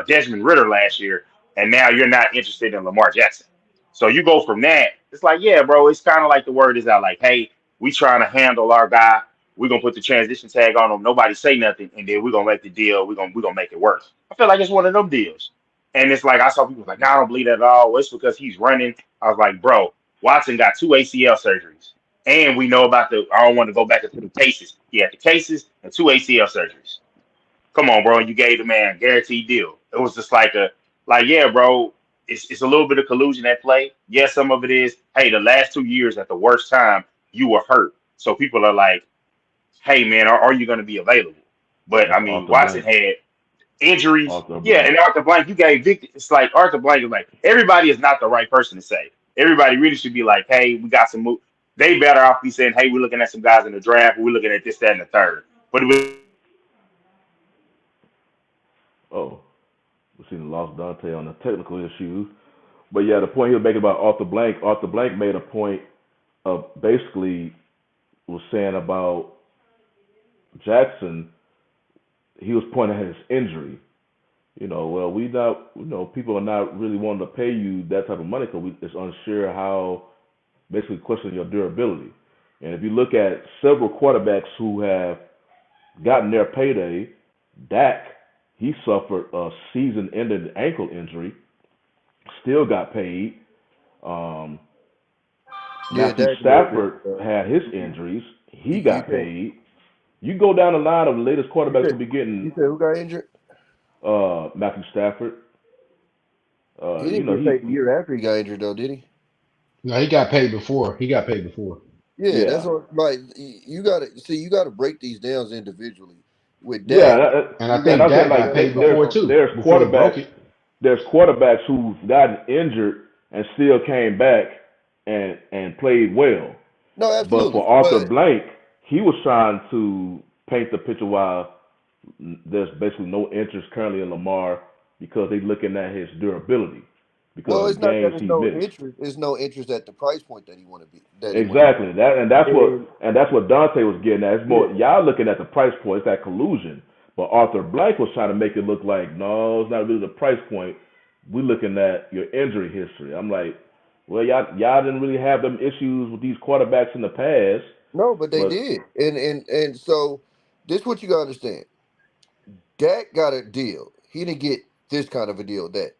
Desmond Ritter last year, and now you're not interested in Lamar Jackson. So you go from that. It's like, yeah, bro. It's kind of like the word is out. Like, hey, we trying to handle our guy. We're gonna put the transition tag on him. Nobody say nothing, and then we're gonna make the deal. We're gonna make it work. I feel like it's one of them deals. And it's like I saw people like, nah, I don't believe that at all. Well, it's because he's running. I was like, bro, Watson got 2 ACL surgeries. And we know about I don't want to go back into the cases. He had the cases and 2 ACL surgeries. Come on, bro. You gave the man a guaranteed deal. It was just like, yeah, bro, it's a little bit of collusion at play. Yes, some of it is, hey, the last 2 years at the worst time, you were hurt. So people are like, hey, man, are you going to be available? But I that's mean, Arthur Watson Blank. had injuries. Arthur Yeah, Blank. and Arthur Blank, you gave Victor. It's like Arthur Blank is like, everybody is not the right person to say. Everybody really should be like, hey, we got some move. They better off be saying, hey, we're looking at some guys in the draft. We're looking at this, that, and the third. But it was Oh, we seen lost Dante on the technical issues. But yeah, the point he was making about Arthur Blank made a point of basically was saying about Jackson, he was pointing at his injury. Well, we not, people are not really wanting to pay you that type of money because it's unsure how, basically questioning your durability. And if you look at several quarterbacks who have gotten their payday, Dak, he suffered a season-ending ankle injury, still got paid. Um, Yeah, Matthew Dak a little Stafford different, bro. had his injuries, he You got can't. paid. You go down the line of the latest You quarterbacks said who be getting you said who got injured? Matthew Stafford. He didn't get paid the year after he got injured, though, did he? No, he got paid before. He got paid before. Yeah, that's Yeah, what. Like you gotta see, you gotta break these down individually. With yeah, Dak, And I you and think gotta I'm saying Dak break it got like down paid by before function. too, there's before he broke quarterbacks it. who've gotten injured and still came back and played well. No, But for absolutely. Arthur But Blank, he was trying to paint the picture while there's basically no interest currently in Lamar because they're looking at his durability because well, of it's the not that games it's he no missed. interest. It's no interest at the price point that he want to be. That he want to be. Exactly. And That's what Dante was getting at. It's more yeah, y'all looking at the price point, it's that collusion. But Arthur Blank was trying to make it look like no, it's not really the price point. We're looking at your injury history. I'm like, well, y'all didn't really have them issues with these quarterbacks in the past, no, but they but did. And so this what you gotta understand. Dak got a deal. He didn't get this kind of a deal that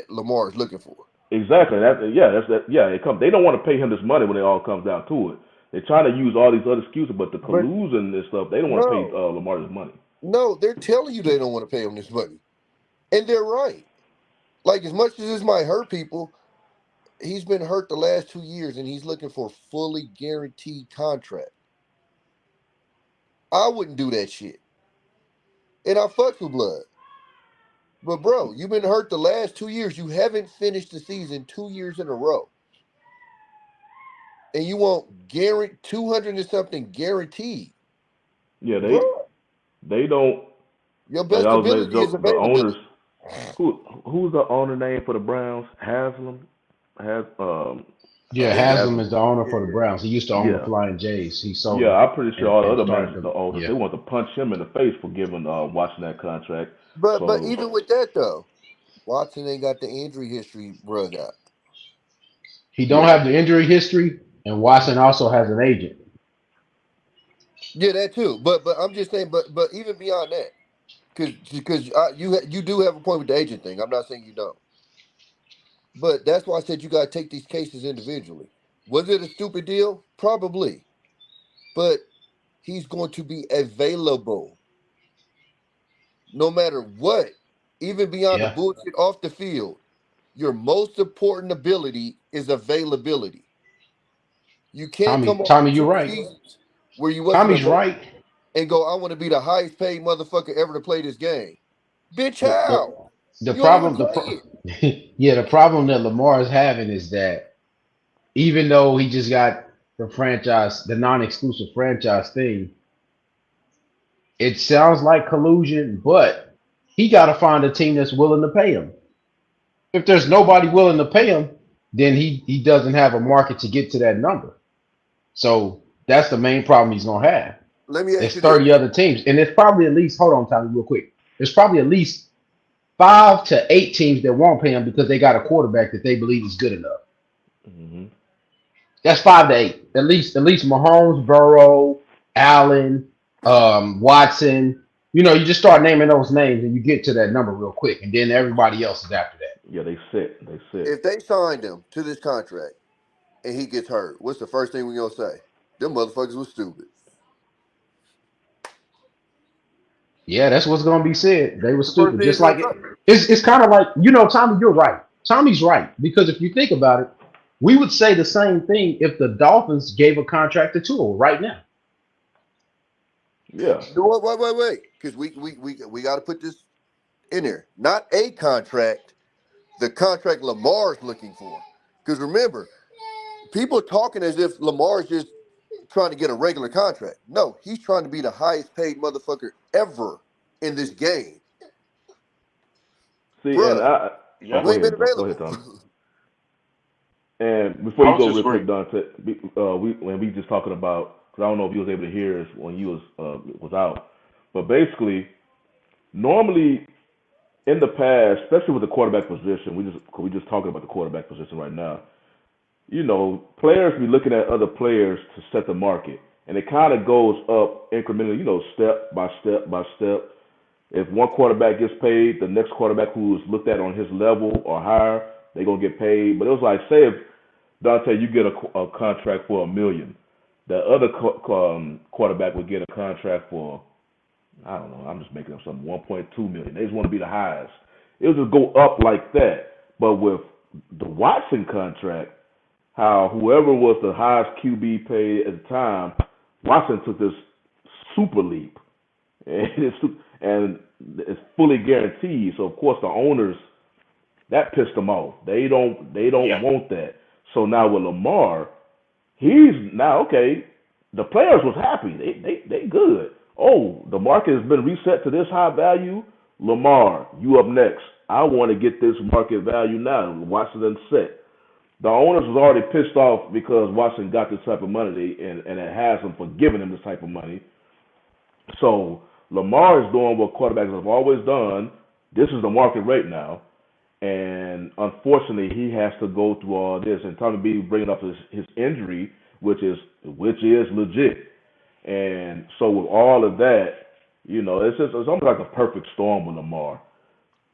Lamar is looking for. exactly. That's that. Yeah, it comes. They don't want to pay him this money when it all comes down to it. They're trying to use all these other excuses, but the But collusion and stuff, they don't want to pay no, Lamar this money. no, they're telling you they don't want to pay him this money, and they're right. Like as much as this might hurt people, he's been hurt the last 2 years, and he's looking for a fully guaranteed contract. I wouldn't do that shit, and I fuck with blood. But bro, you've been hurt the last 2 years. You haven't finished the season 2 years in a row, and you want guarantee 200 and something guaranteed, Yeah, bro. they don't. Your Like best I was making a ability is joke. The owners, availability. who's the owner name for the Browns? Haslam, has Yeah, Yeah, he, Haslam Haslam. is the owner for the yeah. Browns. He used to own the Yeah, Flying Jays. He sold yeah. them I'm pretty sure all the and other started managers, the them. owners, Yeah. they want to punch him in the face for giving Watson that contract. But So even with that though, Watson ain't got the injury history, bro. Got He don't yeah, have the injury history, and Watson also has an agent. yeah, that too. But I'm just saying. But even beyond that, because you do have a point with the agent thing. I'm not saying you don't. But that's why I said you got to take these cases individually. Was it a stupid deal? Probably. But he's going to be available no matter what, even beyond the Yeah. bullshit off the field. Your most important ability is availability. You can't come off Tommy, you're two right. seasons where you wasn't Tommy's available right. and go, I want to be the highest paid motherfucker ever to play this game. Bitch, The the, how? the You don't even problem play it. yeah, the problem that Lamar is having is that even though he just got the non-exclusive franchise thing, it sounds like collusion, but he got to find a team that's willing to pay him. If there's nobody willing to pay him, then he doesn't have a market to get to that number. So that's the main problem he's gonna have. Let me ask There's you this. 30 other teams, and there's probably at least hold on, Tommy, real quick. There's probably at least 5 to 8 teams that won't pay him because they got a quarterback that they believe is good enough. hmm That's 5 to 8. At least Mahomes, Burrow, Allen, Watson. You just start naming those names and you get to that number real quick, and then everybody else is after that. yeah. They sit. If they signed him to this contract and he gets hurt, what's the first thing we gonna say? Them motherfuckers was stupid. Yeah, that's what's gonna be said. They were The first stupid, thing just you're gonna like say. it's kind of like Tommy. You're right. Tommy's right because if you think about it, we would say the same thing if the Dolphins gave a contract to Tua right now. Yeah, Wait. Because we got to put this in there. Not a contract, the contract Lamar's looking for. Because remember, people talking as if Lamar's just trying to get a regular contract. No, he's trying to be the highest paid motherfucker ever in this game. see, and Bruh, oh, Yeah, you ain't been go ahead, available. Tom. And before I you was go just real quick, agreeing. Dante, when we just talking about because I don't know if you was able to hear us when you was out. But basically, normally in the past, especially with the quarterback position, we just talking about the quarterback position right now. Players be looking at other players to set the market, and it kind of goes up incrementally. Step by step by step. If one quarterback gets paid, the next quarterback who's looked at on his level or higher, they gonna get paid. But it was like, say if Dante, you get a contract for $1 million, the other quarterback would get a contract for, I don't know, I'm just making up something, 1.2 million. They just want to be the highest. It would just go up like that. But with the Watson contract, how whoever was the highest QB paid at the time, Watson took this super leap, and it's fully guaranteed. So of course the owners, that pissed them off. They don't Yeah. want that. So now with Lamar, he's now okay. The players was happy. They good. Oh, the market has been reset to this high value. Lamar, you up next. I want to get this market value now. Watson done set. The owners was already pissed off because Watson got this type of money and it has them for giving him this type of money. So Lamar is doing what quarterbacks have always done. This is the market rate now, and unfortunately, he has to go through all this. And Tommy B bringing up his injury, which is legit. And so with all of that, it's almost like a perfect storm with Lamar.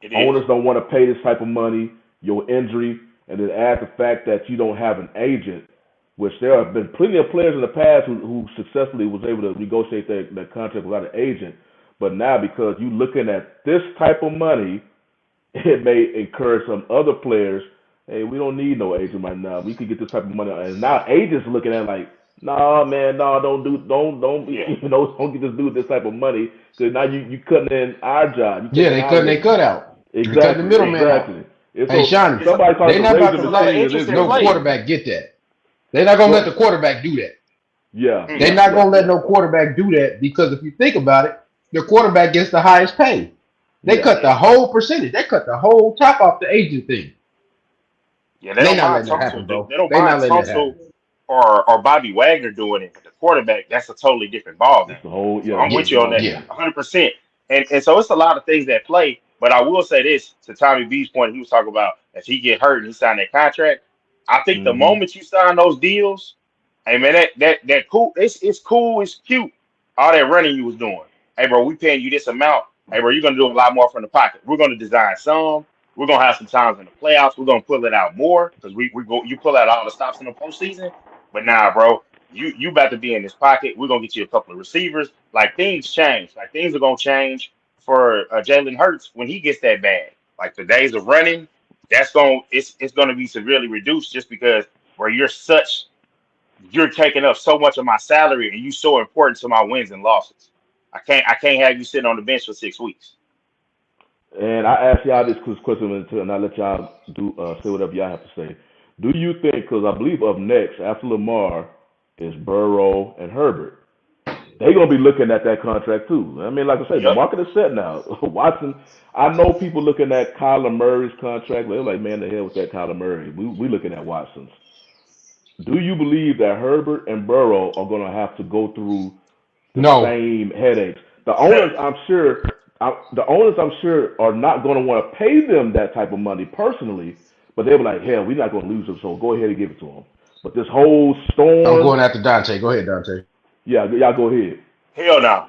It is. Owners don't want to pay this type of money, your injury, and then add the fact that you don't have an agent, which there have been plenty of players in the past who successfully was able to negotiate their contract without an agent. But now because you're looking at this type of money, it may encourage some other players, hey, we don't need no agent right now. We could get this type of money. And now agents looking at it like, nah, man, no, don't, Yeah. don't get this dude this type of money because now you cutting in our job, you Yeah, taking they our cutting their cut revenue. out. They cutting the Exactly, middleman out. exactly. And Hey, so Shawnee, It's somebody calls they it not the about razor to a lot of let machine. It interest is in no what it players. is. quarterback get that. They're not gonna let Well, the quarterback do that. yeah, Mm. They're yeah, not yeah, gonna let yeah, no quarterback do that because if you think about it, the quarterback gets the highest pay. They yeah. cut Yeah. the whole percentage. They cut the whole top off the agent thing. Yeah. They They don't not mind letting that Tunsil. happen, bro. They don't They mind not letting that Tunsil happen. or Bobby Wagner doing it, but the quarterback, that's a totally different ball game. It's the whole, So yeah, I'm Yeah, with different you on ball that yeah. game. 100%. And so it's a lot of things that play. But I will say this to Tommy B's point, he was talking about if he get hurt and he signed that contract. I think the Mhm. moment you sign those deals, hey man, that cool, it's cool, it's cute. All that running you was doing. Hey bro, we paying you this amount. Hey bro, you're gonna do a lot more from the pocket. We're gonna design some. We're gonna have some times in the playoffs. We're gonna pull it out more because we go you pull out all the stops in the postseason. But nah, bro, you about to be in this pocket. We're gonna get you a couple of receivers. Like things change. Like things are gonna change for Jalen Hurts when he gets that bag. Like the days of running, it's gonna be severely reduced just because where you're taking up so much of my salary and you so important to my wins and losses. I can't have you sitting on the bench for 6 weeks. And I ask y'all this question and I let y'all do say whatever y'all have to say. Do you think? Because I believe up next after Lamar is Burrow and Herbert. They gonna be looking at that contract too. I mean, like I said, the Yep. market is set now. Watson, I know people looking at Kyler Murray's contract. They're like, man, the hell with that Kyler Murray. We looking at Watson's. Do you believe that Herbert and Burrow are gonna have to go through the No, same headaches? The owners, I'm sure, are not going to want to pay them that type of money personally, but they'll be like, hell, we're not going to lose them, so go ahead and give it to them. But this whole I'm storm, going after Dante. Go ahead, Dante. yeah, y'all go ahead. Hell no.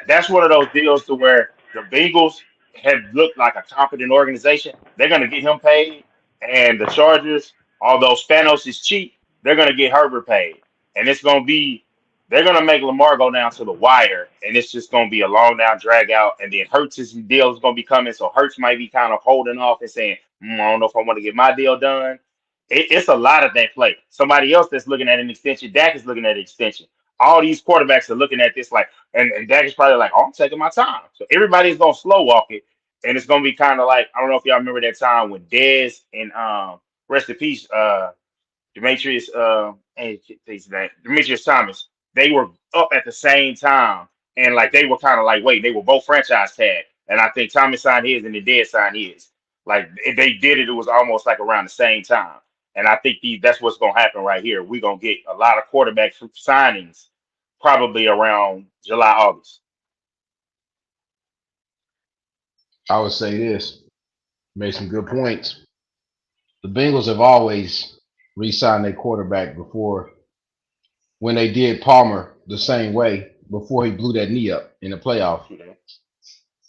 That's one of those deals to where the Bengals have looked like a competent organization. They're gonna get him paid, and the Chargers, although Spanos is cheap, they're gonna get Herbert paid, and it's gonna be they're gonna make Lamar go down to the wire, and it's just gonna be a long down drag out, and then Hurts' deal is gonna be coming, so Hurts might be kind of holding off and saying, I don't know if I want to get my deal done. It's a lot of that play. Somebody else that's looking at an extension, Dak is looking at an extension. All these quarterbacks are looking at this like, and Dak is probably like, oh, I'm taking my time. So everybody's gonna slow walk it, and it's gonna be kind of like I don't know if y'all remember that time when Dez and rest in peace, Demetrius and his name, Demetrius Thomas, they were up at the same time, and like they were kind of like wait, they were both franchise tag, and I think Thomas signed his and the Dez signed his. Like if they did it, it was almost like around the same time. And I think that's what's gonna happen right here. We're gonna get a lot of quarterback signings probably around July, August. I would say this. Made some good points. The Bengals have always re-signed their quarterback before when they did Palmer the same way before he blew that knee up in the playoff. You know?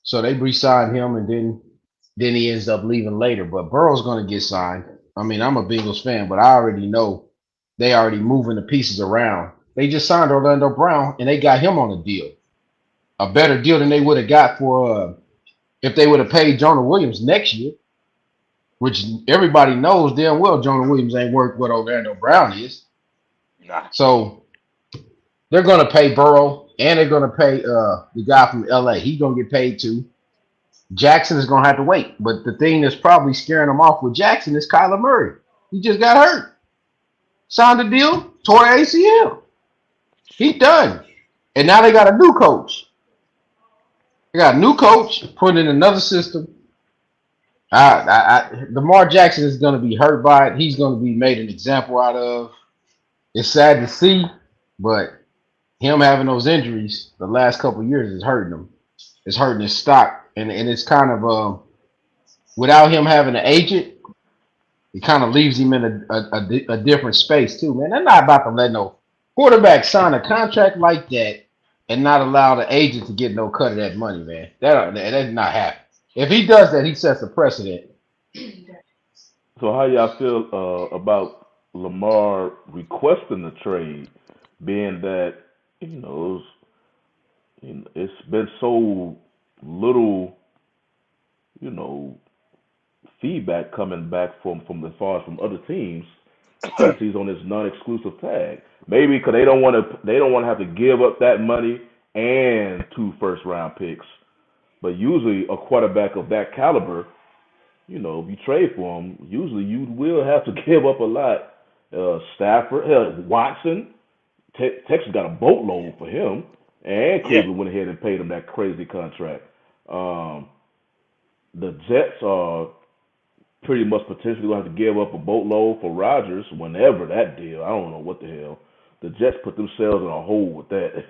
So they re-signed him, and then he ends up leaving later. But Burrow's going to get signed. I mean, I'm a Bengals fan, but I already know they already moving the pieces around. They just signed Orlando Brown, and they got him on a deal, a better deal than they would have got for if they would have paid Jonah Williams next year, which everybody knows damn well Jonah Williams ain't worth what Orlando Brown is. Nah. So they're going to pay Burrow, and they're going to pay the guy from LA. He's going to get paid too. Jackson is going to have to wait. But the thing that's probably scaring him off with Jackson is Kyler Murray. He just got hurt. Signed a deal, tore ACL. He done. And now they got a new coach. They got a new coach, put in another system. Lamar Jackson is going to be hurt by it. He's going to be made an example out of. It's sad to see, but him having those injuries the last couple of years is hurting him. It's hurting his stock. And it's kind of without him having an agent, it kind of leaves him in a different space too, man. They're not about to let no quarterback sign a contract like that and not allow the agent to get no cut of that money, man. That's not happening. If he does that, he sets a precedent. So how y'all feel about Lamar requesting the trade, being that you know it's been so little, you know, feedback coming back from as far as from other teams since he's on this non-exclusive tag. Maybe because they don't want to have to give up that money and 2 first-round picks. But usually a quarterback of that caliber, if you trade for him, usually you will have to give up a lot. Stafford, hell, Watson, Texas got a boatload for him, and Yeah. Cleveland went ahead and paid him that crazy contract. Um, the Jets are pretty much potentially going to have to give up a boatload for Rodgers whenever that deal. I don't know what the hell. The Jets put themselves in a hole with that.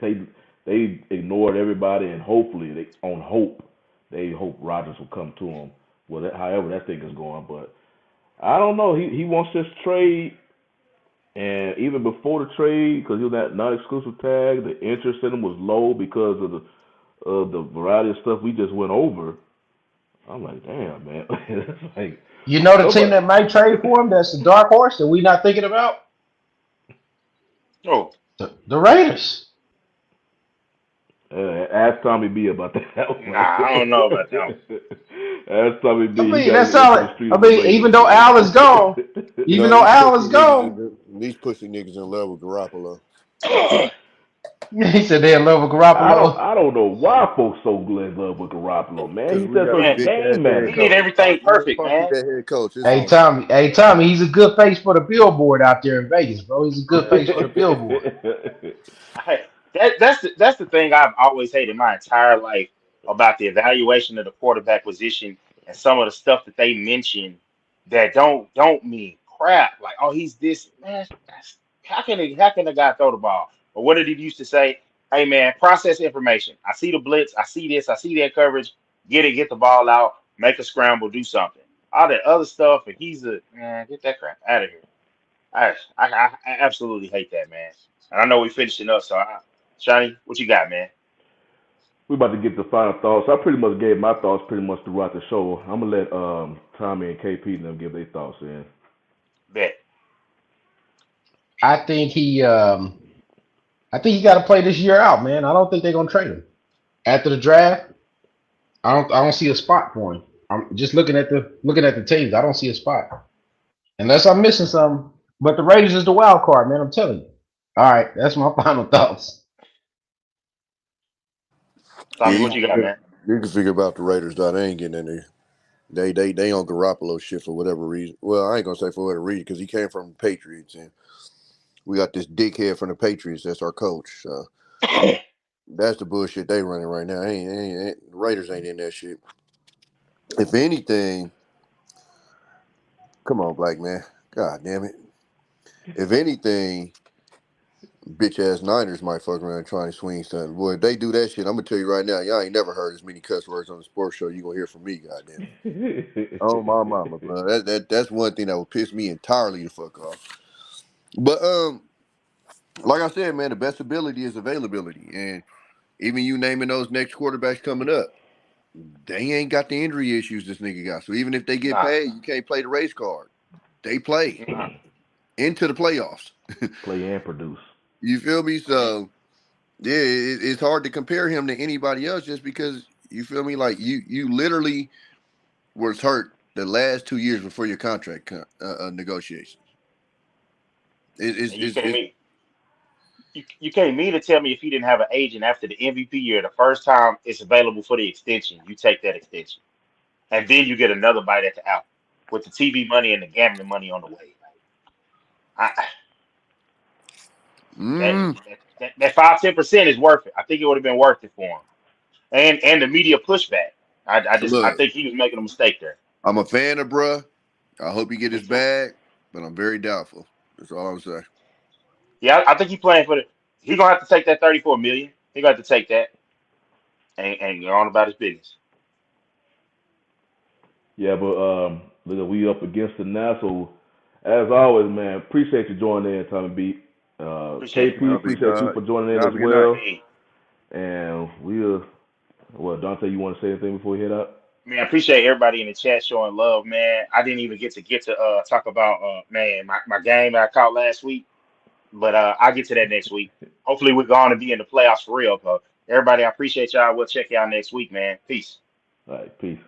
They ignored everybody, and hopefully on hope they hope Rodgers will come to them. Well, however that thing is going, but I don't know. He wants this trade, and even before the trade, because he was that non-exclusive tag, the interest in him was low because of the variety of stuff we just went over. I'm like, damn, man. It's like You know the team nobody. that might trade for him that's the dark horse that we not thinking about? Oh, The Raiders. Ask Tommy B about that one. nah, I don't know about that one. Ask Tommy I B. He mean, got his that's ear to all. the street I of the mean, even Raiders, though man. Al is gone, even No, though Al is gone, these pussy niggas in love with Garoppolo. he said they in love with I don't Garoppolo. I don't know why folks so in love with Garoppolo, man. Because He's we just got a a Man, bitch ass game head he did manager. coach. everything Man, perfect, fuck with man. that head coach. It's Hey on. Tommy, he's a good face for the billboard out there in Vegas, bro. He's a good face for the billboard. That's the thing I've always hated my entire life about the evaluation of the quarterback position and some of the stuff that they mention that don't mean crap. Like, oh, he's this man. How can the guy throw the ball? Or what did he used to say? Hey man, process information. I see the blitz. I see this. I see that coverage. Get the ball out. Make a scramble. Do something. All that other stuff. And he's a man. Get that crap out of here. I absolutely hate that, man. And I know we finishing up, so Shani, what you got, man? We about to get the final thoughts. I pretty much gave my thoughts pretty much throughout the show. I'm gonna let Tommy and KP and them give their thoughts in. Bet. I think he got to play this year out, man. I don't think they're gonna trade him after the draft. I don't see a spot for him. I'm just looking at the teams. I don't see a spot unless I'm missing something. But the Raiders is the wild card, man. I'm telling you. All right, that's my final thoughts. Tommy, Yeah, what you got, man? you can figure about the Raiders, though. They ain't getting in there. They on Garoppolo shit for whatever reason. Well, I ain't gonna say for whatever reason because he came from the Patriots and we got this dickhead from the Patriots that's our coach. So that's the bullshit they running right now. The Raiders ain't in that shit. If anything, come on, black man. God damn it. If anything, Bitch ass Niners might fuck around trying to swing something. Boy, if they do that shit, I'm gonna tell you right now, y'all ain't never heard as many cuss words on the sports show you gonna hear from me, goddamn it. Oh my mama, bro. That's one thing that would piss me entirely the fuck off. But like I said, man, the best ability is availability. And even you naming those next quarterbacks coming up, they ain't got the injury issues this nigga got. So even if they get Nah, paid, you can't play the race card. They play nah. into the playoffs. Play and produce. You feel me? And, So yeah, it's hard to compare him to anybody else just because you feel me. Like you literally was hurt the last 2 years before your contract negotiations. and you can't It's mean you can't mean to tell me if he didn't have an agent after the MVP year, the first time it's available for the extension, you take that extension, and then you get another bite at the apple with the TV money and the gambling money on the way. I, that, mm, that 5-10% is worth it. I think it would have been worth it for him, and the media pushback. I look. think he was making a mistake there. I'm a fan of bruh. I hope he get Me his too. bag, but I'm very doubtful. That's all I'm saying. Yeah, I think he playing for the. He gonna have to take that 34 million. He gonna have to take that and go on about his business. Yeah, but look, we up against it now. So as always, man, appreciate you joining in, Tommy B. Appreciate you, KP, bro. Y'all be appreciate you God. for joining in Y'all as have a good night. well. Hey, And we'll, well, Dante, you want to say anything before we head out? man, I appreciate everybody in the chat showing love, man. I didn't even get to talk about man my game that I caught last week, but I'll get to that next week. Hopefully we're going to be in the playoffs for real, bro. Everybody, I appreciate y'all. We'll check y'all next week, man. Peace. All right, peace.